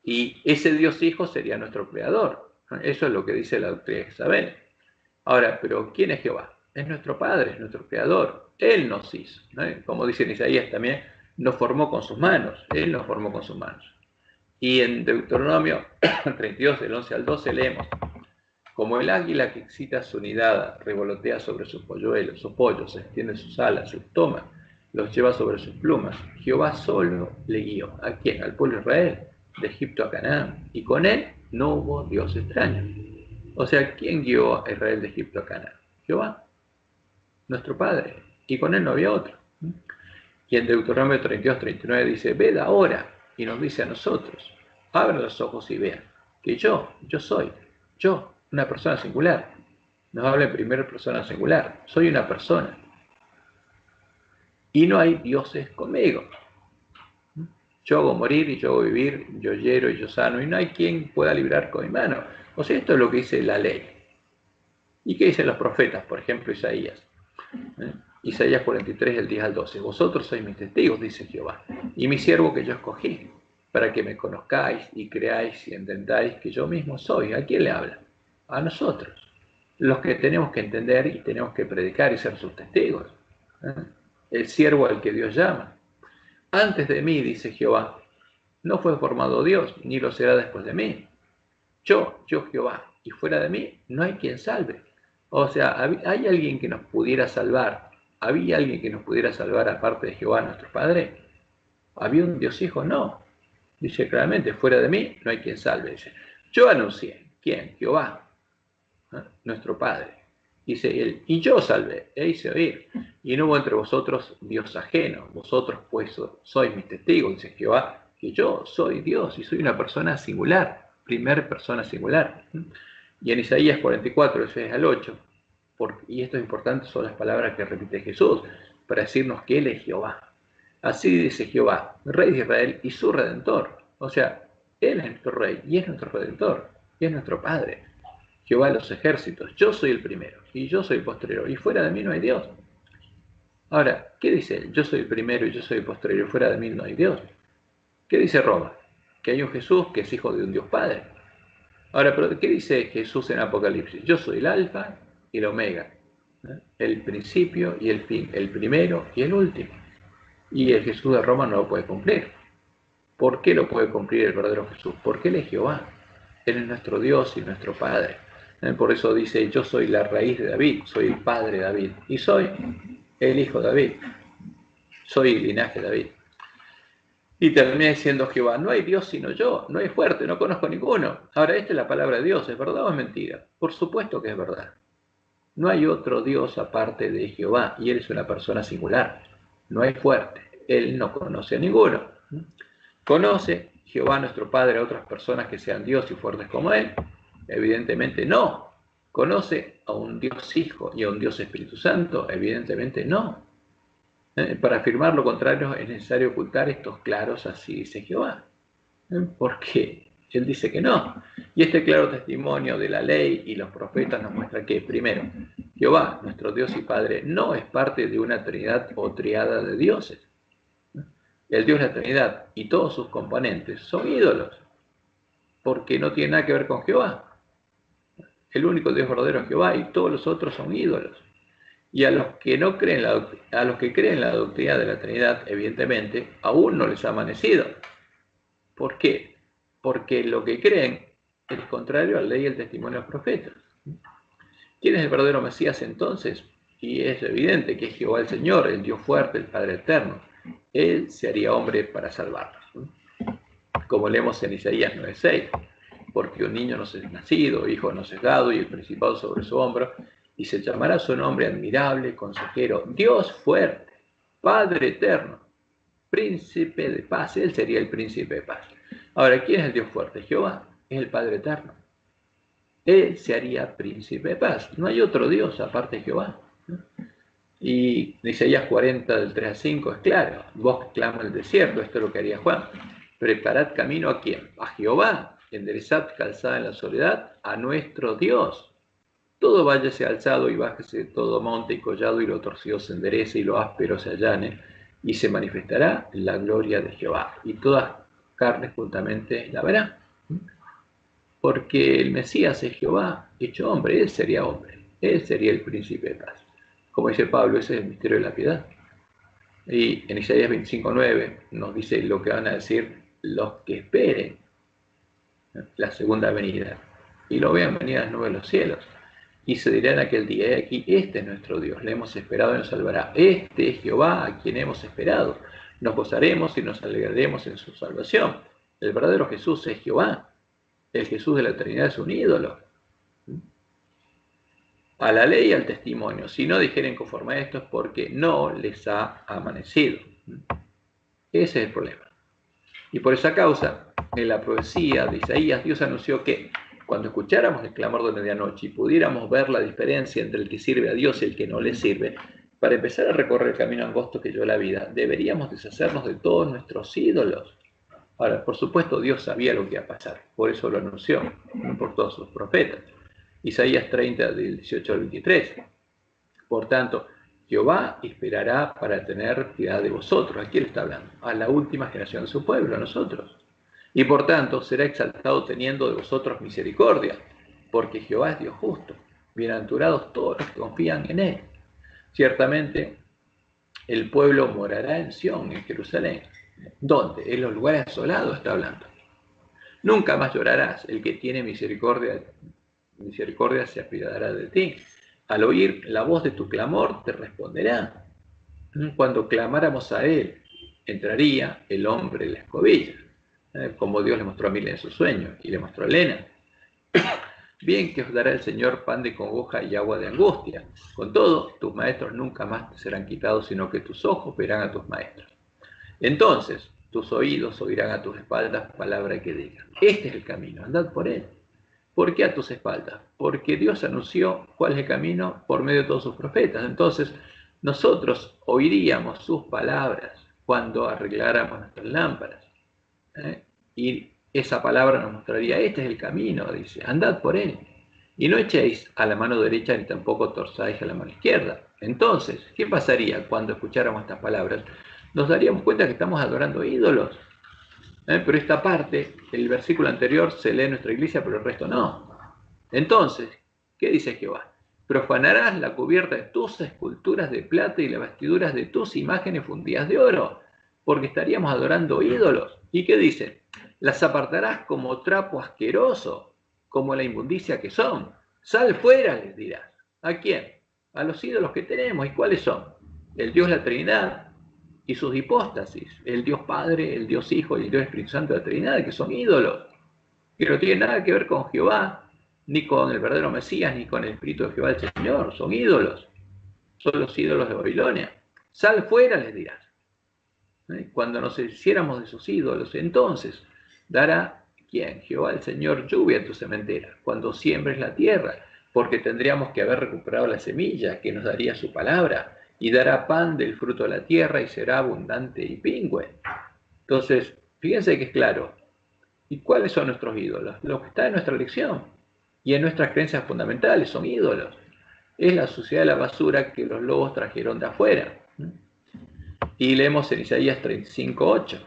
Y ese Dios Hijo sería nuestro Creador. Eso es lo que dice la doctrina de Jezabel. Ahora, ¿pero quién es Jehová? Es nuestro Padre, es nuestro Creador. Él nos hizo. Como dice en Isaías también, nos formó con sus manos. Él nos formó con sus manos. Y en Deuteronomio 32, del 11 al 12, leemos: como el águila que excita su nidada, revolotea sobre sus polluelos, sus pollos, extiende sus alas, los toma, los lleva sobre sus plumas. Jehová solo le guió. ¿A quién? Al pueblo de Israel, de Egipto a Canaán. Y con él no hubo Dios extraño. O sea, ¿quién guió a Israel de Egipto a Canaán? Jehová, nuestro Padre. Y con él no había otro. Y en Deuteronomio 32, 39 dice: ved ahora, y nos dice a nosotros, abran los ojos y vean, que yo soy, yo, una persona singular. Nos habla en primera persona singular. Soy una persona. Y no hay dioses conmigo. Yo hago morir y yo hago vivir, yo hiero y yo sano, y no hay quien pueda librar con mi mano. O sea, esto es lo que dice la ley. ¿Y qué dicen los profetas? Por ejemplo, Isaías. Isaías 43, del 10 al 12. Vosotros sois mis testigos, dice Jehová, y mi siervo que yo escogí, para que me conozcáis y creáis y entendáis que yo mismo soy. ¿A quién le habla? A nosotros, los que tenemos que entender y tenemos que predicar y ser sus testigos. El siervo al que Dios llama. Antes de mí, dice Jehová, no fue formado Dios, ni lo será después de mí. Yo Jehová, y fuera de mí no hay quien salve. O sea, ¿hay alguien que nos pudiera salvar? ¿Había alguien que nos pudiera salvar aparte de Jehová, nuestro Padre? ¿Había un Dios Hijo? No. Dice claramente, fuera de mí no hay quien salve. Dice, yo anuncié. ¿Quién? Jehová, nuestro Padre. Dice él, y yo salvé, e hice oír. Y no hubo entre vosotros Dios ajeno. Vosotros pues sois mis testigos, dice Jehová, que yo soy Dios y soy una persona singular, primer persona singular. Y en Isaías 44, del 6 al 8, y esto es importante, son las palabras que repite Jesús, para decirnos que Él es Jehová. Así dice Jehová, Rey de Israel y su Redentor. O sea, Él es nuestro Rey y es nuestro Redentor, y es nuestro Padre. Jehová de los ejércitos, yo soy el primero y yo soy el postrero, y fuera de mí no hay Dios. Ahora, ¿qué dice él? Yo soy el primero y yo soy el postrero, y fuera de mí no hay Dios. ¿Qué dice Roma? Que hay un Jesús que es hijo de un Dios Padre. Ahora, ¿pero qué dice Jesús en Apocalipsis? Yo soy el alfa y el omega, El principio y el fin, el primero y el último. Y el Jesús de Roma no lo puede cumplir. ¿Por qué lo puede cumplir el verdadero Jesús? Porque Él es Jehová. Él es nuestro Dios y nuestro Padre. Por eso dice, yo soy la raíz de David, soy el padre de David, y soy el hijo de David, soy el linaje de David. Y termina diciendo Jehová, no hay Dios sino yo, no hay fuerte, no conozco ninguno. Ahora, esta es la palabra de Dios, ¿es verdad o es mentira? Por supuesto que es verdad. No hay otro Dios aparte de Jehová, y Él es una persona singular. No hay fuerte, Él no conoce a ninguno. ¿Conoce Jehová nuestro Padre a otras personas que sean Dios y fuertes como Él? Evidentemente no. ¿Conoce a un Dios Hijo y a un Dios Espíritu Santo? Evidentemente no. Para afirmar lo contrario es necesario ocultar estos claros, así dice Jehová. Porque Él dice que no. Y este claro testimonio de la ley y los profetas nos muestra que, primero, Jehová, nuestro Dios y Padre, no es parte de una trinidad o triada de dioses. El Dios de la Trinidad y todos sus componentes son ídolos, porque no tiene nada que ver con Jehová. El único Dios verdadero es Jehová y todos los otros son ídolos. Y a los que no creen a los que creen la doctrina de la Trinidad, evidentemente, aún no les ha amanecido. ¿Por qué? Porque lo que creen es contrario a la ley y el testimonio de los profetas. ¿Quién es el verdadero Mesías entonces? Y es evidente que es Jehová el Señor, el Dios fuerte, el Padre eterno. Él se haría hombre para salvarnos. Como leemos en Isaías 9:6, porque un niño nos es nacido, hijo nos es dado, y el principado sobre su hombro, y se llamará su nombre admirable, consejero, Dios fuerte, Padre eterno, príncipe de paz. Él sería el príncipe de paz. Ahora, ¿quién es el Dios fuerte? Jehová, es el Padre eterno. Él se haría príncipe de paz. No hay otro Dios aparte de Jehová. Y Isaías 40, del 3 al 5, es claro, vos clama el desierto, esto es lo que haría Juan. Preparad camino ¿a quién? A Jehová, enderezad calzada en la soledad, a nuestro Dios. Todo valle sea alzado y bájese todo monte y collado, y lo torcido se enderece y lo áspero se allane, y se manifestará la gloria de Jehová, y todas carnes juntamente la verán. Porque el Mesías es Jehová hecho hombre, él sería el príncipe de paz. Como dice Pablo, ese es el misterio de la piedad. Y en Isaías 25:9 nos dice lo que van a decir los que esperen la segunda venida y lo vean venir a las nubes de los cielos. Y se dirá en aquel día, aquí, este es nuestro Dios, le hemos esperado y nos salvará. Este es Jehová a quien hemos esperado. Nos gozaremos y nos alegraremos en su salvación. El verdadero Jesús es Jehová. El Jesús de la Trinidad es un ídolo. A la ley y al testimonio, si no dijeren conforme a esto, es porque no les ha amanecido. Ese es el problema. Y por esa causa, en la profecía de Isaías, Dios anunció que cuando escucháramos el clamor de medianoche y pudiéramos ver la diferencia entre el que sirve a Dios y el que no le sirve, para empezar a recorrer el camino angosto que lleva la vida, deberíamos deshacernos de todos nuestros ídolos. Ahora, por supuesto, Dios sabía lo que iba a pasar, por eso lo anunció, por todos sus profetas. Isaías 30, del 18 al 23. Por tanto, Jehová esperará para tener piedad de vosotros. ¿A quién está hablando? A la última generación de su pueblo, a nosotros. Y por tanto, será exaltado teniendo de vosotros misericordia, porque Jehová es Dios justo. Bienaventurados todos los que confían en Él. Ciertamente, el pueblo morará en Sión, en Jerusalén. ¿Dónde? En los lugares asolados está hablando. Nunca más llorarás. El que tiene misericordia se apiadará de ti. Al oír la voz de tu clamor, te responderá. Cuando clamáramos a Él, entraría el hombre en la escobilla, como Dios le mostró a Mila en su sueño y le mostró a Elena. Bien que os dará el Señor pan de congoja y agua de angustia. Con todo, tus maestros nunca más te serán quitados, sino que tus ojos verán a tus maestros. Entonces, tus oídos oirán a tus espaldas palabra que diga: este es el camino, andad por él. ¿Por qué a tus espaldas? Porque Dios anunció cuál es el camino por medio de todos sus profetas. Entonces, nosotros oiríamos sus palabras cuando arregláramos nuestras lámparas. Y esa palabra nos mostraría: este es el camino, dice, andad por él. Y no echéis a la mano derecha ni tampoco torzáis a la mano izquierda. Entonces, ¿qué pasaría cuando escucháramos estas palabras? Nos daríamos cuenta que estamos adorando ídolos. Pero esta parte, el versículo anterior, se lee en nuestra iglesia, pero el resto no. Entonces, ¿qué dice Jehová? Profanarás la cubierta de tus esculturas de plata y las vestiduras de tus imágenes fundidas de oro, porque estaríamos adorando ídolos. ¿Y qué dice? Las apartarás como trapo asqueroso, como la inmundicia que son. Sal fuera, les dirás. ¿A quién? A los ídolos que tenemos. ¿Y cuáles son? El Dios, la Trinidad y sus hipóstasis. El Dios Padre, el Dios Hijo y el Dios Espíritu Santo de la Trinidad, que son ídolos, que no tienen nada que ver con Jehová, ni con el verdadero Mesías, ni con el Espíritu de Jehová el Señor. Son ídolos. Son los ídolos de Babilonia. Sal fuera, les dirás. Cuando nos hiciéramos de sus ídolos, entonces dará, ¿quién? Jehová el Señor, lluvia en tu sementera, cuando siembres la tierra, porque tendríamos que haber recuperado la semilla que nos daría su palabra, y dará pan del fruto de la tierra y será abundante y pingüe. Entonces, fíjense que es claro. ¿Y cuáles son nuestros ídolos? Lo que está en nuestra lección y en nuestras creencias fundamentales son ídolos. Es la suciedad de la basura que los lobos trajeron de afuera. Y leemos en Isaías 35:8.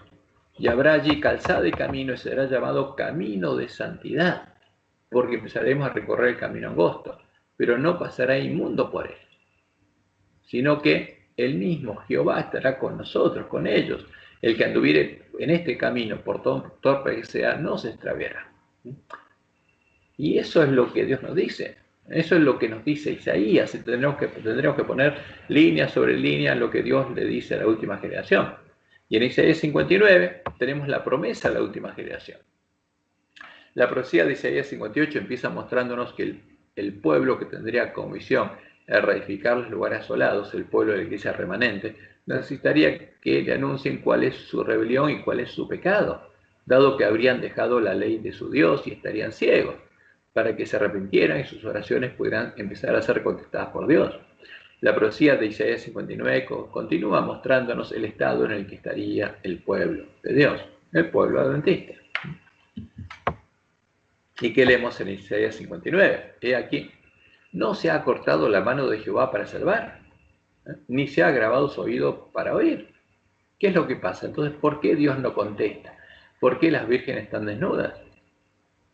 Y habrá allí calzada y camino y será llamado camino de santidad, porque empezaremos a recorrer el camino angosto, pero no pasará inmundo por él, sino que el mismo Jehová estará con nosotros, con ellos. El que anduviere en este camino, por torpe que sea, no se extraviará. Y eso es lo que Dios nos dice. Eso es lo que nos dice Isaías. Tendremos que poner línea sobre línea lo que Dios le dice a la última generación. Y en Isaías 59 tenemos la promesa a la última generación. La profecía de Isaías 58 empieza mostrándonos que el pueblo que tendría como misión reedificar los lugares asolados, el pueblo de la iglesia remanente, necesitaría que le anuncien cuál es su rebelión y cuál es su pecado, dado que habrían dejado la ley de su Dios y estarían ciegos, para que se arrepintieran y sus oraciones pudieran empezar a ser contestadas por Dios. La profecía de Isaías 59 continúa mostrándonos el estado en el que estaría el pueblo de Dios, el pueblo adventista. ¿Y qué leemos en Isaías 59? He aquí, no se ha cortado la mano de Jehová para salvar, ni se ha agravado su oído para oír. ¿Qué es lo que pasa? Entonces, ¿por qué Dios no contesta? ¿Por qué las vírgenes están desnudas?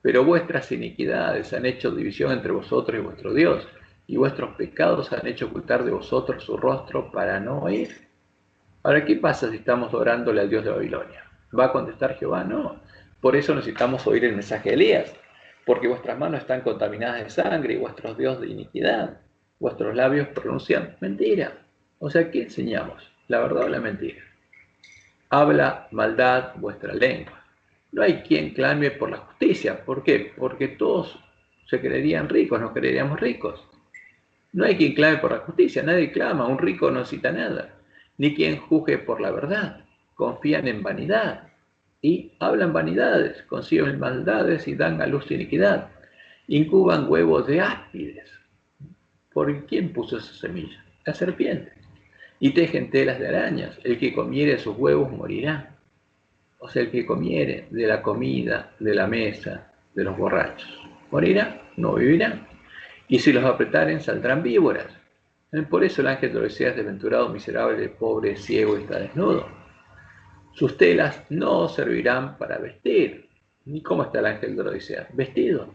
Pero vuestras iniquidades han hecho división entre vosotros y vuestro Dios, y vuestros pecados han hecho ocultar de vosotros su rostro para no oír. Ahora, ¿qué pasa si estamos orándole al Dios de Babilonia? ¿Va a contestar Jehová? No. Por eso necesitamos oír el mensaje de Elías, porque vuestras manos están contaminadas de sangre y vuestros dioses de iniquidad. Vuestros labios pronuncian mentira. O sea, ¿qué enseñamos? ¿La verdad o la mentira? Habla maldad vuestra lengua. No hay quien clame por la justicia. ¿Por qué? Porque todos se creerían ricos, nos creeríamos ricos. No hay quien clame por la justicia, nadie clama, un rico no cita nada. Ni quien juzgue por la verdad. Confían en vanidad y hablan vanidades, consiguen maldades y dan a luz iniquidad. Incuban huevos de áspides. ¿Por quién puso esa semilla? La serpiente. Y tejen telas de arañas. El que comiere sus huevos morirá. O sea, el que comiere de la comida, de la mesa, de los borrachos, morirá, no vivirá. Y si los apretaren, saldrán víboras. Por eso el ángel lo decía, desventurado, miserable, pobre, ciego, está desnudo. Sus telas no servirán para vestir. ¿Y cómo está el ángel de la Odisea? Vestido.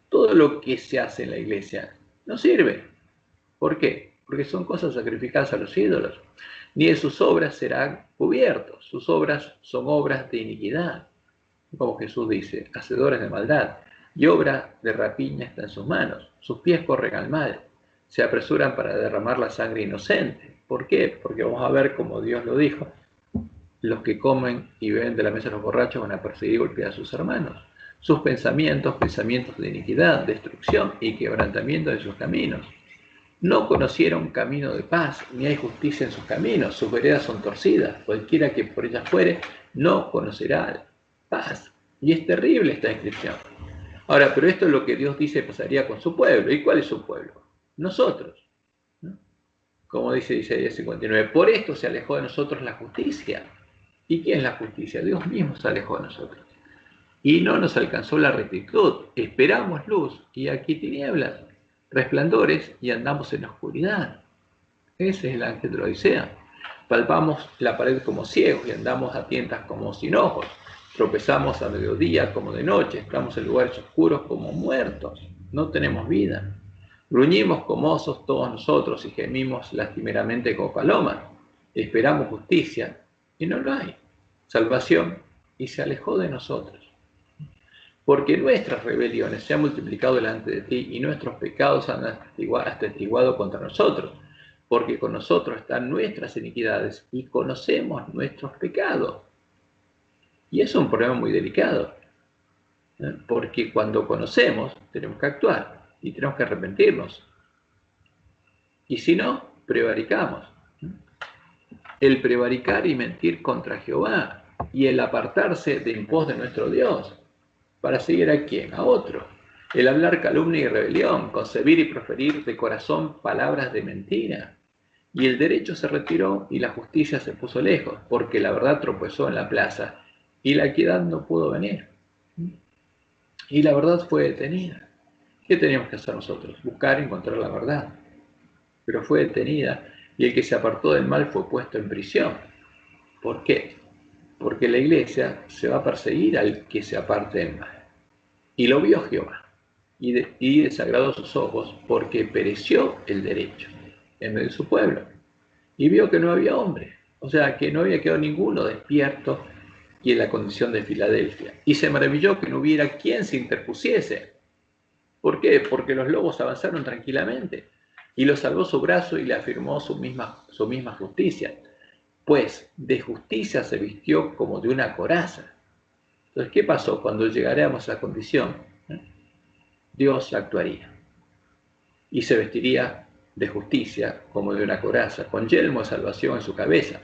Todo lo que se hace en la iglesia no sirve. ¿Por qué? Porque son cosas sacrificadas a los ídolos. Ni de sus obras serán cubiertos. Sus obras son obras de iniquidad. Como Jesús dice, hacedores de maldad. Y obra de rapiña está en sus manos. Sus pies corren al mal. Se apresuran para derramar la sangre inocente. ¿Por qué? Porque vamos a ver, como Dios lo dijo, los que comen y beben de la mesa de los borrachos van a perseguir y golpear a sus hermanos. Sus pensamientos de iniquidad, destrucción y quebrantamiento de sus caminos. No conocieron camino de paz, ni hay justicia en sus caminos. Sus veredas son torcidas. Cualquiera que por ellas fuere, no conocerá paz. Y es terrible esta descripción. Ahora, pero esto es lo que Dios dice pasaría con su pueblo. ¿Y cuál es su pueblo? Nosotros. ¿No? Como dice Isaías 59, por esto se alejó de nosotros la justicia. ¿Y quién es la justicia? Dios mismo se alejó de nosotros. Y no nos alcanzó la rectitud. Esperamos luz y aquí tinieblas, resplandores y andamos en la oscuridad. Ese es el ángel de la Odisea. Palpamos la pared como ciegos y andamos a tientas como sin ojos. Tropezamos a mediodía como de noche. Estamos en lugares oscuros como muertos. No tenemos vida. Gruñimos como osos todos nosotros y gemimos lastimeramente como palomas. Esperamos justicia y no lo hay. Salvación y se alejó de nosotros. Porque nuestras rebeliones se han multiplicado delante de ti y nuestros pecados han atestiguado contra nosotros. Porque con nosotros están nuestras iniquidades y conocemos nuestros pecados. Y eso es un problema muy delicado. Porque cuando conocemos, tenemos que actuar y tenemos que arrepentirnos. Y si no, prevaricamos. El prevaricar y mentir contra Jehová y el apartarse de en pos de nuestro Dios. ¿Para seguir a quién? A otro. El hablar calumnia y rebelión, concebir y proferir de corazón palabras de mentira. Y el derecho se retiró y la justicia se puso lejos, porque la verdad tropezó en la plaza y la equidad no pudo venir. Y la verdad fue detenida. ¿Qué teníamos que hacer nosotros? Buscar y encontrar la verdad. Pero fue detenida y el que se apartó del mal fue puesto en prisión. ¿Por qué? Porque la iglesia se va a perseguir al que se aparte del mal. Y lo vio Jehová y desagradó sus ojos porque pereció el derecho en medio de su pueblo. Y vio que no había hombre, o sea, que no había quedado ninguno despierto y en la condición de Filadelfia. Y se maravilló que no hubiera quien se interpusiese. ¿Por qué? Porque los lobos avanzaron tranquilamente y lo salvó su brazo y le afirmó su misma justicia. Pues de justicia se vistió como de una coraza. Entonces, ¿qué pasó? Cuando llegaremos a esa condición, Dios actuaría y se vestiría de justicia como de una coraza, con yelmo de salvación en su cabeza.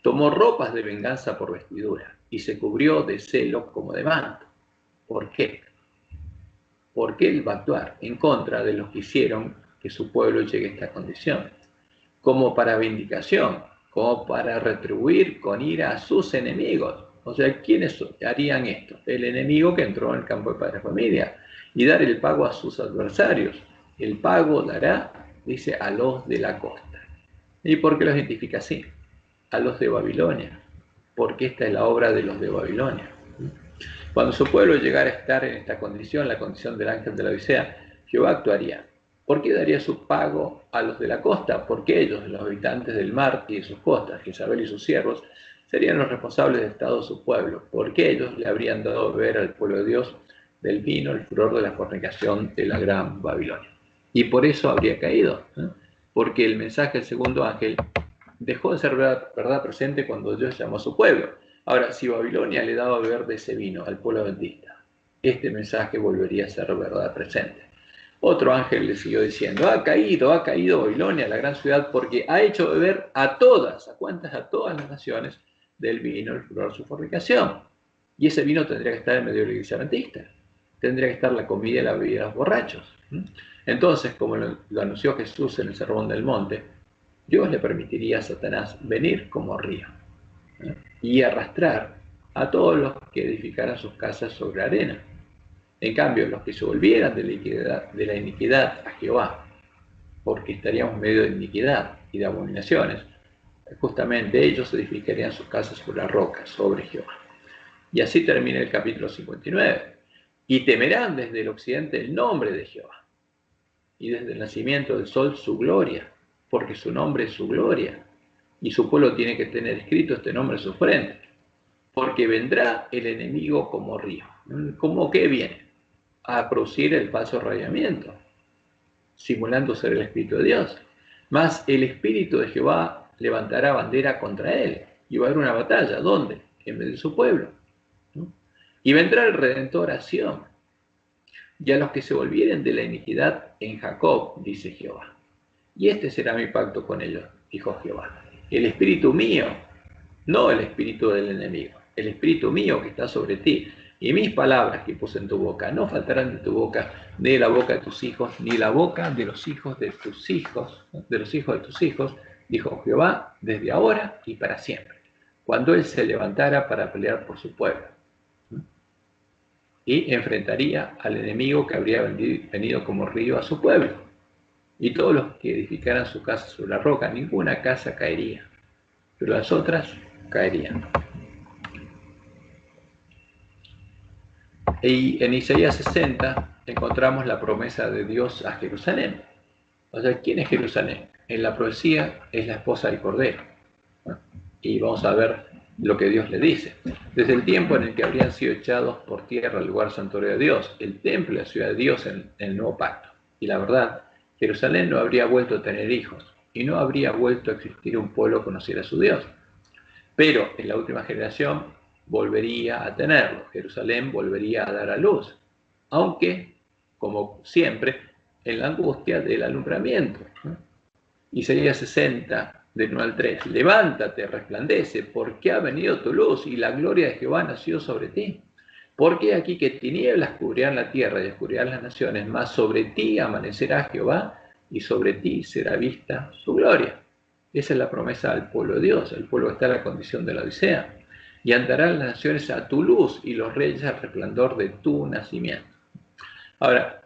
Tomó ropas de venganza por vestidura y se cubrió de celo como de manto. ¿Por qué? Porque Él va a actuar en contra de los que hicieron que su pueblo llegue a esta condición, como para vindicación, como para retribuir con ira a sus enemigos. O sea, ¿quiénes harían esto? El enemigo que entró en el campo de padre familia y dar el pago a sus adversarios. El pago dará, dice, a los de la costa. ¿Y por qué los identifica así? A los de Babilonia, porque esta es la obra de los de Babilonia. Cuando su pueblo llegara a estar en esta condición, la condición del ángel de la Odisea, Jehová actuaría. ¿Por qué daría su pago a los de la costa? Porque ellos, los habitantes del mar y de sus costas, Jezabel y sus siervos, serían los responsables del estado de su pueblo, porque ellos le habrían dado a beber al pueblo de Dios del vino, el furor de la fornicación de la gran Babilonia. Y por eso habría caído, porque el mensaje del segundo ángel dejó de ser verdad presente cuando Dios llamó a su pueblo. Ahora, si Babilonia le daba a beber de ese vino al pueblo adventista, este mensaje volvería a ser verdad presente. Otro ángel le siguió diciendo, ha caído Babilonia, la gran ciudad, porque ha hecho beber a todas, ¿a cuántas? A todas las naciones, del vino, el furor de su fornicación. Y ese vino tendría que estar en medio de la iglesia adventista. Tendría que estar la comida y la bebida de los borrachos. Entonces, como lo anunció Jesús en el Sermón del Monte, Dios le permitiría a Satanás venir como río y arrastrar a todos los que edificaran sus casas sobre arena. En cambio, los que se volvieran de la iniquidad a Jehová, porque estaríamos en medio de iniquidad y de abominaciones, justamente ellos edificarían sus casas sobre la roca, sobre Jehová. Y así termina el capítulo 59. Y temerán desde el occidente el nombre de Jehová, y desde el nacimiento del sol su gloria, porque su nombre es su gloria, y su pueblo tiene que tener escrito este nombre en su frente, porque vendrá el enemigo como río. ¿Cómo que viene? A producir el falso radiamiento, simulando ser el Espíritu de Dios. Mas el Espíritu de Jehová levantará bandera contra él, y va a haber una batalla. ¿Dónde? En medio de su pueblo. Y vendrá el Redentor a Sión, y a los que se volvieren de la iniquidad en Jacob, dice Jehová. Y este será mi pacto con ellos, dijo Jehová. El espíritu mío, no el espíritu del enemigo, el espíritu mío que está sobre ti, y mis palabras que puse en tu boca, no faltarán de tu boca, ni de la boca de tus hijos, ni la boca de los hijos de tus hijos, de los hijos de tus hijos, dijo Jehová, desde ahora y para siempre, cuando él se levantara para pelear por su pueblo. Y enfrentaría al enemigo que habría venido como río a su pueblo. Y todos los que edificaran su casa sobre la roca, ninguna casa caería, pero las otras caerían. Y en Isaías 60 encontramos la promesa de Dios a Jerusalén. O sea, ¿quién es Jerusalén? En la profecía es la esposa del Cordero. Y vamos a ver lo que Dios le dice. Desde el tiempo en el que habrían sido echados por tierra al lugar santuario de Dios, el templo y la ciudad de Dios en el nuevo pacto. Y la verdad, Jerusalén no habría vuelto a tener hijos y no habría vuelto a existir un pueblo que conociera a su Dios. Pero en la última generación volvería a tenerlo. Jerusalén volvería a dar a luz, aunque, como siempre, en la angustia del alumbramiento. Isaías 60, del 1 al 3. Levántate, resplandece, porque ha venido tu luz y la gloria de Jehová nació sobre ti. Porque aquí que tinieblas cubrirán la tierra y descubrirán las naciones, mas sobre ti amanecerá Jehová y sobre ti será vista su gloria. Esa es la promesa al pueblo de Dios, el pueblo que está en la condición de la Odisea. Y andarán las naciones a tu luz y los reyes al resplandor de tu nacimiento. Ahora,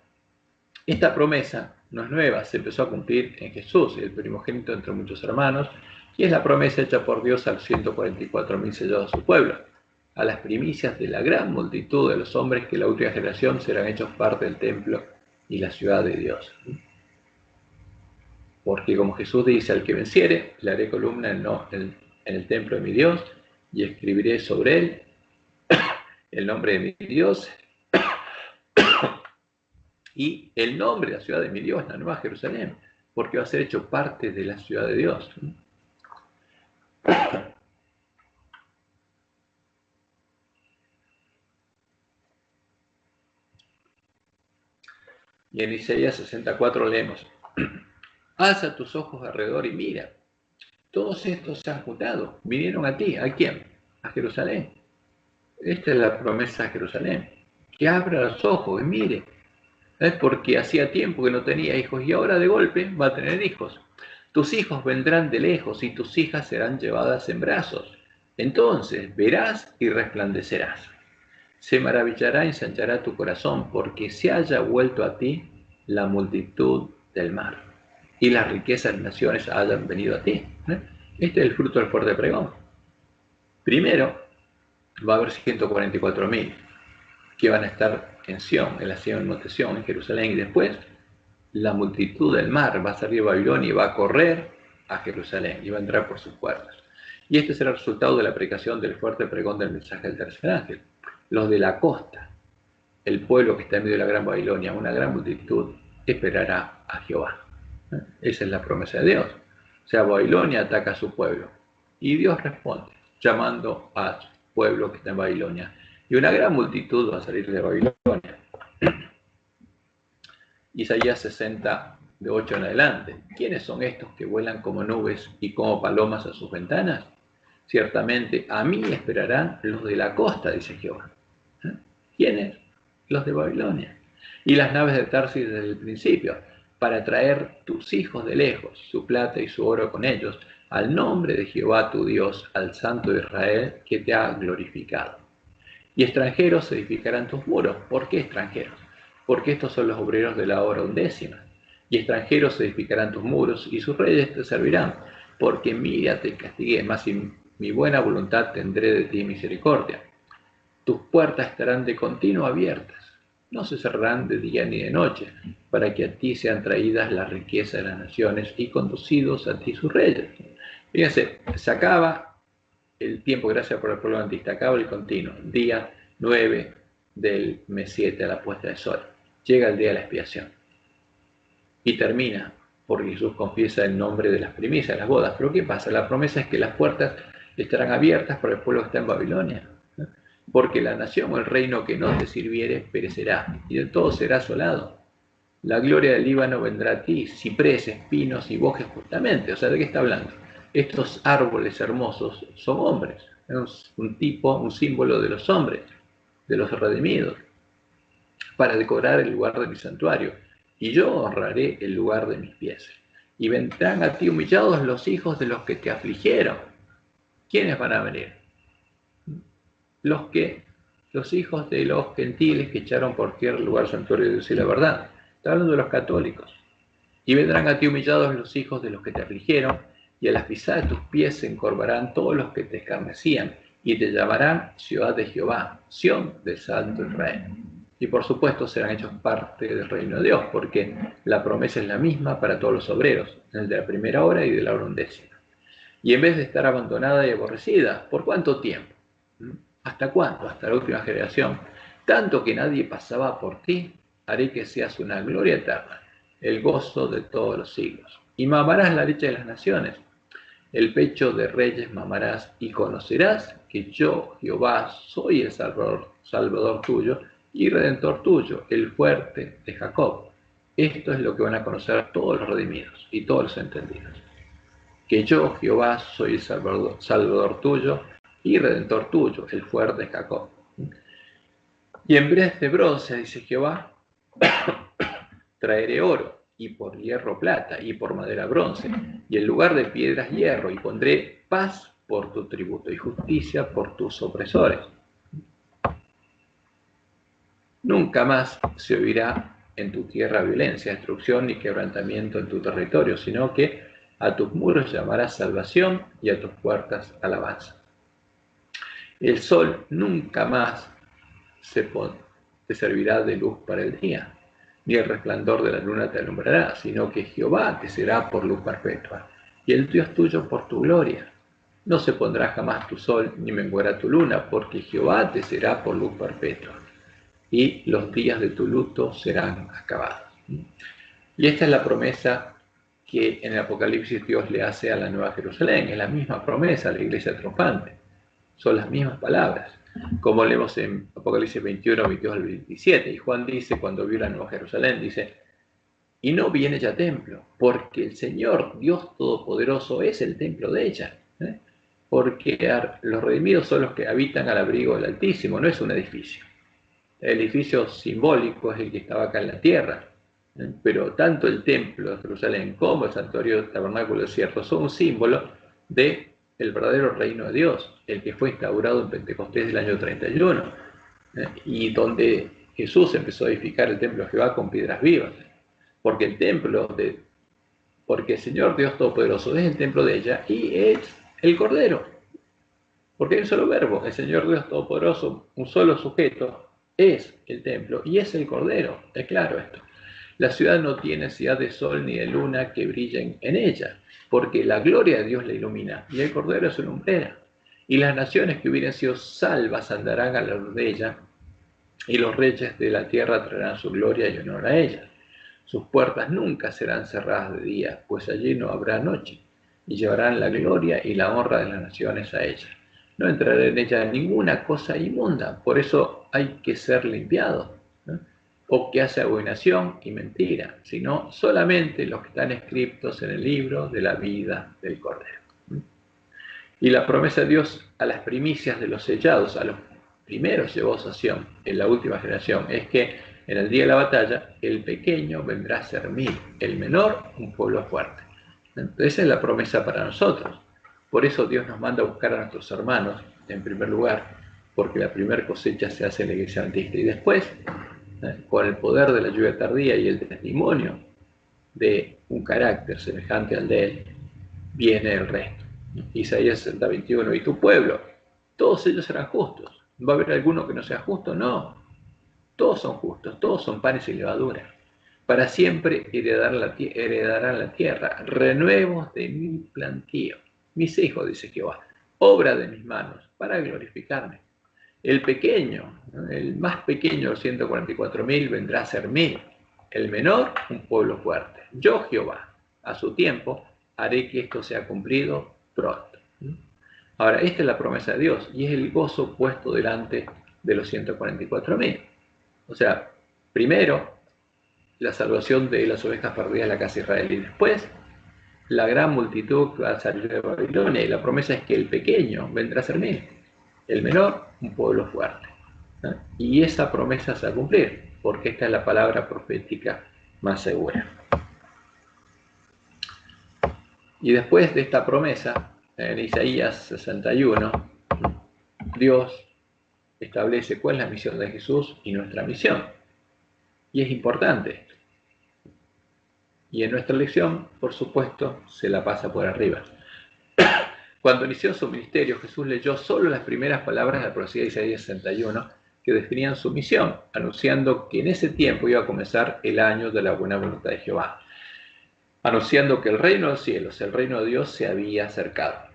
esta promesa no es nueva, se empezó a cumplir en Jesús, el primogénito entre muchos hermanos, y es la promesa hecha por Dios a los 144.000 sellados de su pueblo, a las primicias de la gran multitud de los hombres que en la última generación serán hechos parte del templo y la ciudad de Dios. Porque como Jesús dice, al que venciere, le haré columna en el templo de mi Dios, y escribiré sobre él el nombre de mi Dios, y el nombre de la ciudad de mi Dios, la Nueva Jerusalén, porque va a ser hecho parte de la ciudad de Dios. Y en Isaías 64 leemos: alza tus ojos alrededor y mira, todos estos se han juntado, vinieron a ti. ¿A quién? A Jerusalén. Esta es la promesa a Jerusalén, que abra los ojos y mire. Es porque hacía tiempo que no tenía hijos y ahora de golpe va a tener hijos. Tus hijos vendrán de lejos y tus hijas serán llevadas en brazos. Entonces verás y resplandecerás. Se maravillará y ensanchará tu corazón, porque se haya vuelto a ti la multitud del mar y las riquezas de las naciones hayan venido a ti. Este es el fruto del fuerte pregón. Primero va a haber 144.000 que van a estar en Sión, en la Sión, monte Sión, en Jerusalén, y después la multitud del mar va a salir de Babilonia y va a correr a Jerusalén y va a entrar por sus puertas. Y este será el resultado de la predicación del fuerte pregón del mensaje del tercer ángel. Los de la costa, el pueblo que está en medio de la gran Babilonia, una gran multitud, esperará a Jehová. Esa es la promesa de Dios. O sea, Babilonia ataca a su pueblo y Dios responde, llamando al pueblo que está en Babilonia. Y una gran multitud va a salir de Babilonia. Isaías 60, de 8 en adelante. ¿Quiénes son estos que vuelan como nubes y como palomas a sus ventanas? Ciertamente a mí esperarán los de la costa, dice Jehová. ¿Quiénes? Los de Babilonia. Y las naves de Tarsis desde el principio, para traer tus hijos de lejos, su plata y su oro con ellos, al nombre de Jehová tu Dios, al Santo de Israel, que te ha glorificado. Y extranjeros edificarán tus muros. ¿Por qué extranjeros? Porque estos son los obreros de la hora 11. Y extranjeros edificarán tus muros, y sus reyes te servirán. Porque mira, te castigué, mas sin mi buena voluntad tendré de ti misericordia. Tus puertas estarán de continuo abiertas, no se cerrarán de día ni de noche, para que a ti sean traídas las riquezas de las naciones y conducidos a ti sus reyes. Fíjense, se acaba el tiempo, gracias por el pueblo antista, acaba el continuo, día 9 del mes 7 a la puesta de sol. Llega el día de la expiación. Y termina, porque Jesús confiesa el nombre de las primicias, de las bodas. Pero ¿qué pasa? La promesa es que las puertas estarán abiertas para el pueblo que está en Babilonia. Porque la nación o el reino que no te sirviere perecerá, y de todo será asolado. La gloria del Líbano vendrá a ti, cipreses, pinos y bojes justamente. O sea, ¿de qué está hablando? Estos árboles hermosos son hombres, es un tipo, un símbolo de los hombres, de los redimidos, para decorar el lugar de mi santuario. Y yo honraré el lugar de mis pies. Y vendrán a ti humillados los hijos de los que te afligieron. ¿Quiénes van a venir? Los hijos de los gentiles que echaron por tierra el lugar santuario de Dios y la verdad. Está hablando de los católicos. Y vendrán a ti humillados los hijos de los que te afligieron, y a las pisadas de tus pies se encorvarán todos los que te escarnecían, y te llamarán ciudad de Jehová, Sión del Santo Israel. Y por supuesto serán hechos parte del reino de Dios, porque la promesa es la misma para todos los obreros, el de la primera hora y de la hora 11. Y en vez de estar abandonada y aborrecida, ¿por cuánto tiempo? ¿Hasta cuándo? Hasta la última generación. Tanto que nadie pasaba por ti, haré que seas una gloria eterna, el gozo de todos los siglos. Y mamarás la leche de las naciones, el pecho de reyes mamarás, y conocerás que yo, Jehová, soy el Salvador tuyo y Redentor tuyo, el fuerte de Jacob. Esto es lo que van a conocer todos los redimidos y todos los entendidos. Que yo, Jehová, soy el Salvador tuyo y Redentor tuyo, el fuerte de Jacob. Y en vez de bronce, dice Jehová, traeré oro, y por hierro plata, y por madera bronce, y en lugar de piedras hierro, y pondré paz por tu tributo y justicia por tus opresores. Nunca más se oirá en tu tierra violencia, destrucción ni quebrantamiento en tu territorio, sino que a tus muros llamarás salvación y a tus puertas alabanza. El sol nunca más te servirá de luz para el día, ni el resplandor de la luna te alumbrará, sino que Jehová te será por luz perpetua, y el Dios tuyo por tu gloria. No se pondrá jamás tu sol, ni menguará tu luna, porque Jehová te será por luz perpetua, y los días de tu luto serán acabados. Y esta es la promesa que en el Apocalipsis Dios le hace a la Nueva Jerusalén. Es la misma promesa a la iglesia triunfante. Son las mismas palabras, como leemos en Apocalipsis 21, 22 al 27. Y Juan dice, cuando vio la Nueva Jerusalén, dice, y no viene ya templo, porque el Señor, Dios Todopoderoso, es el templo de ella. Porque los redimidos son los que habitan al abrigo del Altísimo, no es un edificio. El edificio simbólico es el que estaba acá en la tierra, pero tanto el templo de Jerusalén como el santuario del tabernáculo desierto son un símbolo del verdadero reino de Dios, el que fue instaurado en Pentecostés del año 31, y donde Jesús empezó a edificar el templo de Jehová con piedras vivas, porque porque el Señor Dios Todopoderoso es el templo de ella y es el Cordero, porque hay un solo verbo, el Señor Dios Todopoderoso, un solo sujeto, es el templo y es el Cordero. Es claro esto. La ciudad no tiene necesidad de sol ni de luna que brillen en ella, porque la gloria de Dios la ilumina y el Cordero es su lumbrera. Y las naciones que hubieran sido salvas andarán a la luz de ella, y los reyes de la tierra traerán su gloria y honor a ella. Sus puertas nunca serán cerradas de día, pues allí no habrá noche, y llevarán la gloria y la honra de las naciones a ella. No entrará en ella ninguna cosa inmunda, por eso hay que ser limpiado, ¿no? O que hace abominación y mentira, sino solamente los que están escritos en el libro de la vida del Cordero. Y la promesa de Dios a las primicias de los sellados, a los primeros llevados a Sión en la última generación, es que en el día de la batalla el pequeño vendrá a ser 1000, el menor un pueblo fuerte. Entonces esa es la promesa para nosotros. Por eso Dios nos manda a buscar a nuestros hermanos, en primer lugar, porque la primera cosecha se hace en la iglesia adventista. Y después, con el poder de la lluvia tardía y el testimonio de un carácter semejante al de él, viene el resto. Isaías 60, 21, y tu pueblo, todos ellos serán justos. ¿Va a haber alguno que no sea justo? No. Todos son justos, todos son panes y levadura. Para siempre heredarán la tierra, renuevos de mi plantío. Mis hijos, dice Jehová, obra de mis manos, para glorificarme. El pequeño, el más pequeño, 144.000, vendrá a ser 1000. El menor, un pueblo fuerte. Yo, Jehová, a su tiempo, haré que esto sea cumplido pronto. Ahora, esta es la promesa de Dios, y es el gozo puesto delante de los 144.000. O sea, primero, la salvación de las ovejas perdidas de la casa de Israel, y después la gran multitud que va a salir de Babilonia, y la promesa es que el pequeño vendrá a ser 1000, el menor un pueblo fuerte, ¿no? Y esa promesa se va a cumplir, porque esta es la palabra profética más segura. Y después de esta promesa, en Isaías 61, Dios establece cuál es la misión de Jesús y nuestra misión. Y es importante. Y en nuestra lección, por supuesto, se la pasa por arriba. Cuando inició su ministerio, Jesús leyó solo las primeras palabras de la profecía de Isaías 61 que definían su misión, anunciando que en ese tiempo iba a comenzar el año de la buena voluntad de Jehová, anunciando que el reino de los cielos, el reino de Dios, se había acercado.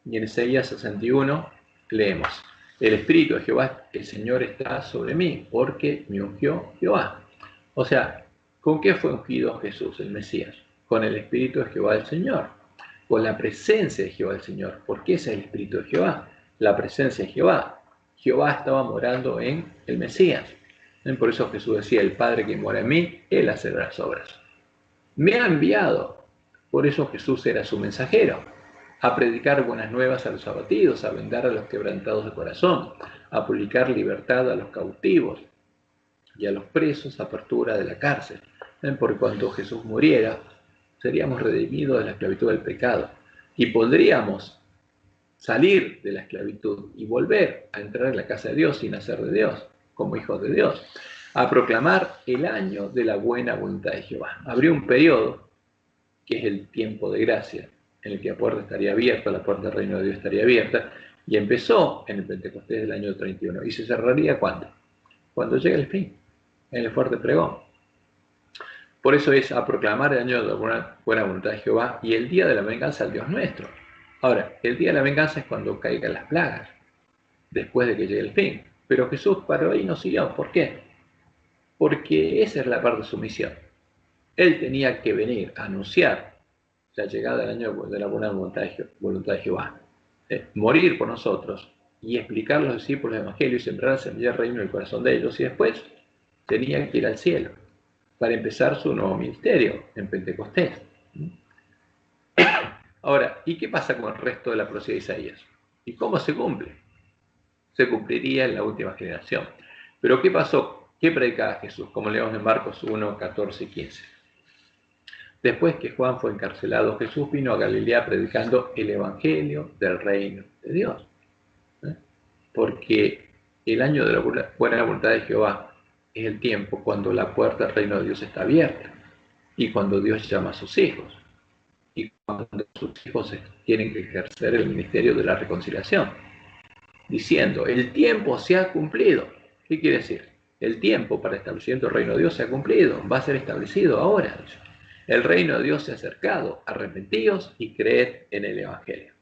Y en Isaías 61 leemos: el Espíritu de Jehová, el Señor, está sobre mí, porque me ungió Jehová. O sea, ¿con qué fue ungido Jesús, el Mesías? Con el Espíritu de Jehová el Señor, con la presencia de Jehová el Señor. ¿Por qué es el Espíritu de Jehová? La presencia de Jehová. Jehová estaba morando en el Mesías. Por eso Jesús decía: el Padre que mora en mí, Él hace las obras. Me ha enviado. Por eso Jesús era su mensajero, a predicar buenas nuevas a los abatidos, a vendar a los quebrantados de corazón, a publicar libertad a los cautivos y a los presos, apertura de la cárcel. Por cuanto Jesús muriera, seríamos redimidos de la esclavitud del pecado y podríamos salir de la esclavitud y volver a entrar en la casa de Dios y nacer de Dios, como hijos de Dios, a proclamar el año de la buena voluntad de Jehová. Habría un periodo, que es el tiempo de gracia, en el que la puerta estaría abierta, la puerta del reino de Dios estaría abierta, y empezó en el Pentecostés del año 31, y se cerraría ¿cuándo? Cuando llegue el fin, en el fuerte pregón. Por eso es a proclamar el año de la buena voluntad de Jehová y el día de la venganza al Dios nuestro. Ahora, el día de la venganza es cuando caigan las plagas, después de que llegue el fin. Pero Jesús paró ahí y no siguió. ¿Por qué? Porque esa es la parte de su misión. Él tenía que venir a anunciar la llegada del año de la buena voluntad de Jehová, morir por nosotros y explicar a los discípulos del Evangelio y sembrar la semilla del reino en el corazón de ellos, y después tenía que ir al cielo para empezar su nuevo ministerio en Pentecostés. Ahora, ¿y qué pasa con el resto de la profecía de Isaías? ¿Y cómo se cumple? Se cumpliría en la última generación. Pero ¿qué pasó? ¿Qué predicaba Jesús? Como leemos en Marcos 1, 14 y 15. Después que Juan fue encarcelado, Jesús vino a Galilea predicando el Evangelio del reino de Dios. Porque el año de la buena voluntad de Jehová es el tiempo cuando la puerta del reino de Dios está abierta y cuando Dios llama a sus hijos y cuando sus hijos tienen que ejercer el ministerio de la reconciliación, diciendo: el tiempo se ha cumplido. ¿Qué quiere decir? El tiempo para el establecimiento del reino de Dios se ha cumplido, va a ser establecido ahora. El reino de Dios se ha acercado, arrepentíos y creed en el Evangelio.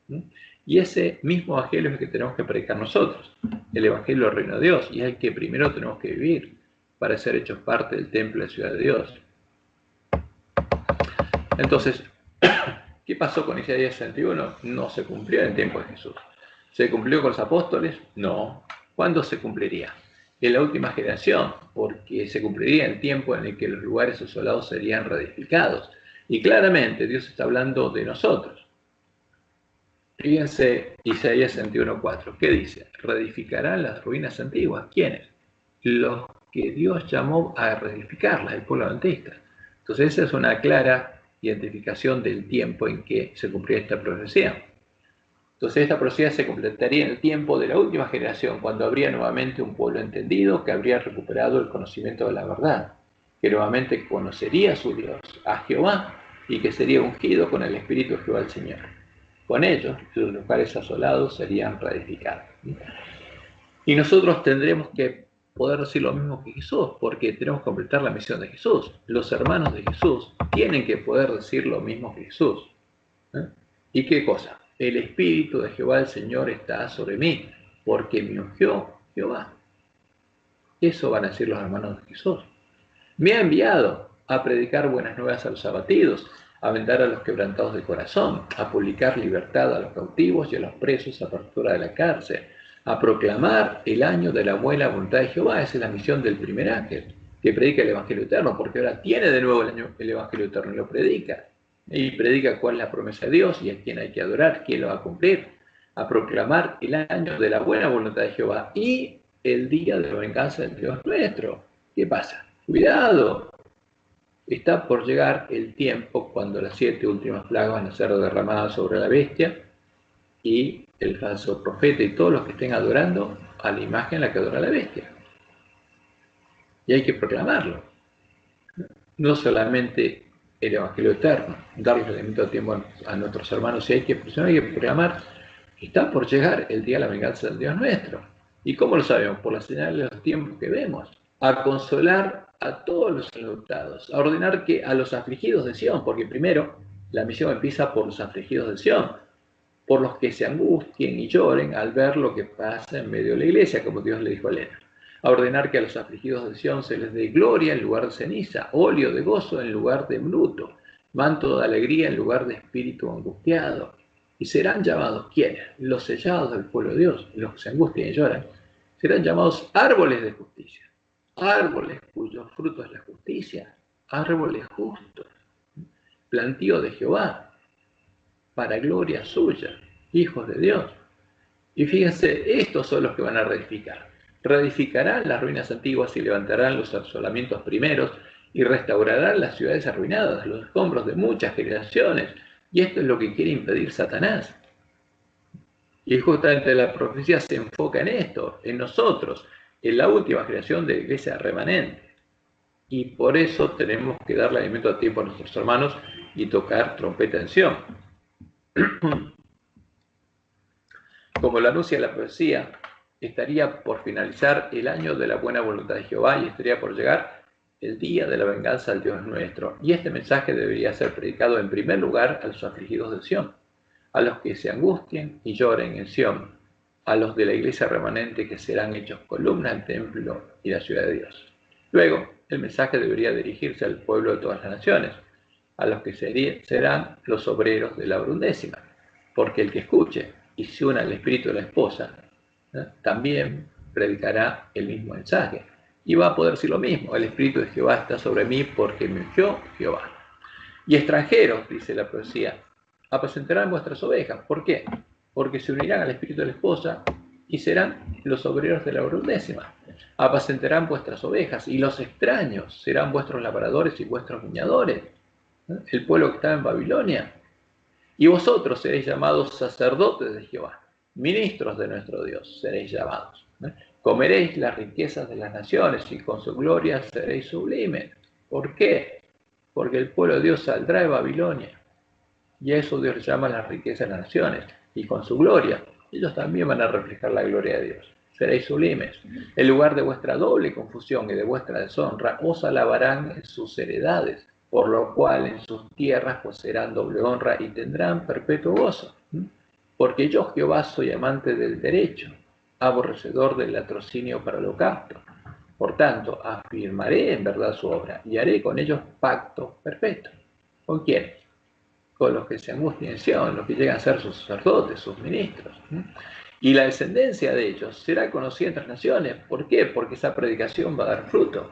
Y ese mismo Evangelio es el que tenemos que predicar nosotros, el Evangelio del reino de Dios, y es el que primero tenemos que vivir para ser hechos parte del templo de la ciudad de Dios. Entonces, ¿qué pasó con Isaías 61? No se cumplió en el tiempo de Jesús. ¿Se cumplió con los apóstoles? No. ¿Cuándo se cumpliría? En la última generación, porque se cumpliría el tiempo en el que los lugares asolados serían reedificados. Y claramente Dios está hablando de nosotros. Fíjense Isaías 61:4. ¿Qué dice? Reedificarán las ruinas antiguas. ¿Quiénes? Los que Dios llamó a reedificarlas, el pueblo adventista. Entonces esa es una clara identificación del tiempo en que se cumplía esta profecía. Entonces esta profecía se completaría en el tiempo de la última generación, cuando habría nuevamente un pueblo entendido que habría recuperado el conocimiento de la verdad, que nuevamente conocería a su Dios, a Jehová, y que sería ungido con el Espíritu de Jehová el Señor. Con ellos, los lugares asolados serían reedificados. Y nosotros tendremos que poder decir lo mismo que Jesús, porque tenemos que completar la misión de Jesús. Los hermanos de Jesús tienen que poder decir lo mismo que Jesús. ¿Y qué cosa? El Espíritu de Jehová el Señor está sobre mí, porque me ungió Jehová. Eso van a decir los hermanos de Jesús. Me ha enviado a predicar buenas nuevas a los abatidos, a vendar a los quebrantados de corazón, a publicar libertad a los cautivos y a los presos, apertura de la cárcel, a proclamar el año de la buena voluntad de Jehová. Esa es la misión del primer ángel, que predica el Evangelio eterno, porque ahora tiene de nuevo el Evangelio eterno y lo predica. Y predica cuál es la promesa de Dios y a quién hay que adorar, quién lo va a cumplir. A proclamar el año de la buena voluntad de Jehová y el día de la venganza del Dios nuestro. ¿Qué pasa? Cuidado. Está por llegar el tiempo cuando las 7 últimas plagas van a ser derramadas sobre la bestia y el falso profeta y todos los que estén adorando a la imagen a la que adora la bestia. Y hay que proclamarlo. No solamente el Evangelio eterno, darles el alimento a tiempo a nuestros hermanos, y hay que proclamar que está por llegar el día de la venganza del Dios nuestro. ¿Y cómo lo sabemos? Por las señales de los tiempos que vemos. A consolar a todos los enlutados, a ordenar que a los afligidos de Sión, porque primero la misión empieza por los afligidos de Sión, por los que se angustien y lloren al ver lo que pasa en medio de la iglesia, como Dios le dijo a Elena. A ordenar que a los afligidos de Sión se les dé gloria en lugar de ceniza, óleo de gozo en lugar de luto, manto de alegría en lugar de espíritu angustiado. Y serán llamados, ¿quiénes? Los sellados del pueblo de Dios, los que se angustian y lloran, serán llamados árboles de justicia, árboles cuyo fruto es la justicia, árboles justos, plantío de Jehová, para gloria suya, hijos de Dios. Y fíjense, estos son los que van a reedificar. Reedificarán las ruinas antiguas y levantarán los asolamientos primeros y restaurarán las ciudades arruinadas, los escombros de muchas generaciones. Y esto es lo que quiere impedir Satanás. Y justamente la profecía se enfoca en esto, en nosotros, en la última generación de la iglesia remanente. Y por eso tenemos que darle alimento a tiempo a nuestros hermanos y tocar trompeta en Sión. Como lo anuncia la profecía, estaría por finalizar el año de la buena voluntad de Jehová y estaría por llegar el día de la venganza del Dios nuestro. Y este mensaje debería ser predicado en primer lugar a los afligidos de Sión, a los que se angustien y lloren en Sión, a los de la iglesia remanente que serán hechos columna al templo y la ciudad de Dios. Luego, el mensaje debería dirigirse al pueblo de todas las naciones, a los que serán los obreros de la obra undécima, porque el que escuche y se una al espíritu de la esposa, también predicará el mismo mensaje. Y va a poder decir lo mismo: el espíritu de Jehová está sobre mí porque me ungió Jehová. Y extranjeros, dice la profecía, apacentarán vuestras ovejas. ¿Por qué? Porque se unirán al espíritu de la esposa y serán los obreros de la obra undécima. Apacentarán vuestras ovejas, y los extraños serán vuestros labradores y vuestros viñadores, el pueblo que está en Babilonia. Y vosotros seréis llamados sacerdotes de Jehová, ministros de nuestro Dios seréis llamados. Comeréis las riquezas de las naciones y con su gloria seréis sublimes. ¿Por qué? Porque el pueblo de Dios saldrá de Babilonia. Y a eso Dios llama las riquezas de las naciones. Y con su gloria, ellos también van a reflejar la gloria de Dios. Seréis sublimes. En lugar de vuestra doble confusión y de vuestra deshonra, os alabarán en sus heredades, por lo cual en sus tierras poseerán doble honra y tendrán perpetuo gozo. Porque yo, Jehová, soy amante del derecho, aborrecedor del latrocinio para el holocausto. Por tanto, afirmaré en verdad su obra y haré con ellos pacto perfecto. ¿Con quiénes? Con los que se angustien en Sión, los que llegan a ser sus sacerdotes, sus ministros. Y la descendencia de ellos será conocida entre las naciones. ¿Por qué? Porque esa predicación va a dar fruto.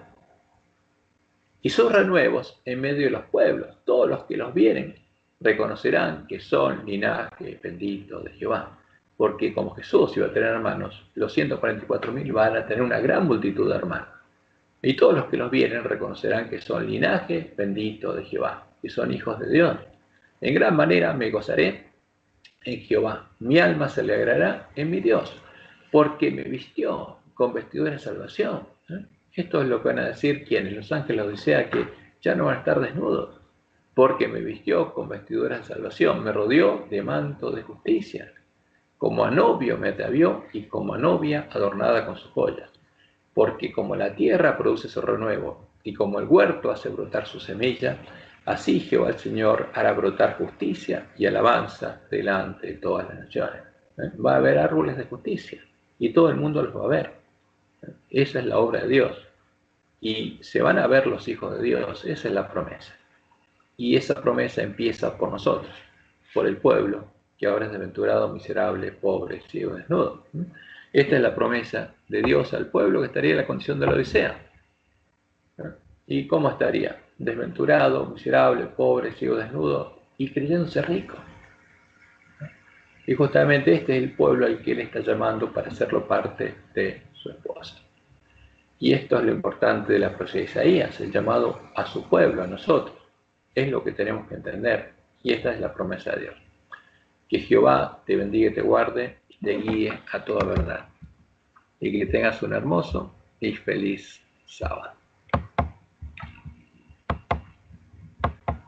Y sus renuevos en medio de los pueblos. Todos los que los vieren reconocerán que son linaje bendito de Jehová. Porque como Jesús iba a tener hermanos, los 144.000 van a tener una gran multitud de hermanos. Y todos los que los vieren reconocerán que son linaje bendito de Jehová, que son hijos de Dios. En gran manera me gozaré en Jehová. Mi alma se alegrará en mi Dios, porque me vistió con vestidura de salvación. Esto es lo que van a decir quienes, los ángeles de Odisea, que ya no van a estar desnudos, porque me vistió con vestiduras de salvación, me rodeó de manto de justicia. Como a novio me atavió y como a novia adornada con sus joyas. Porque como la tierra produce su renuevo y como el huerto hace brotar su semilla, así Jehová el Señor hará brotar justicia y alabanza delante de todas las naciones. Va a haber árboles de justicia y todo el mundo los va a ver. Esa es la obra de Dios. Y se van a ver los hijos de Dios. Esa es la promesa. Y esa promesa empieza por nosotros, por el pueblo, que ahora es desventurado, miserable, pobre, ciego, desnudo. Esta es la promesa de Dios al pueblo que estaría en la condición de la Odisea. ¿Y cómo estaría? Desventurado, miserable, pobre, ciego, desnudo y creyéndose rico. Y justamente este es el pueblo al que Él está llamando para hacerlo parte de su esposa. Y esto es lo importante de la profecía de Isaías, el llamado a su pueblo, a nosotros. Es lo que tenemos que entender. Y esta es la promesa de Dios. Que Jehová te bendiga y te guarde y te guíe a toda verdad. Y que tengas un hermoso y feliz sábado.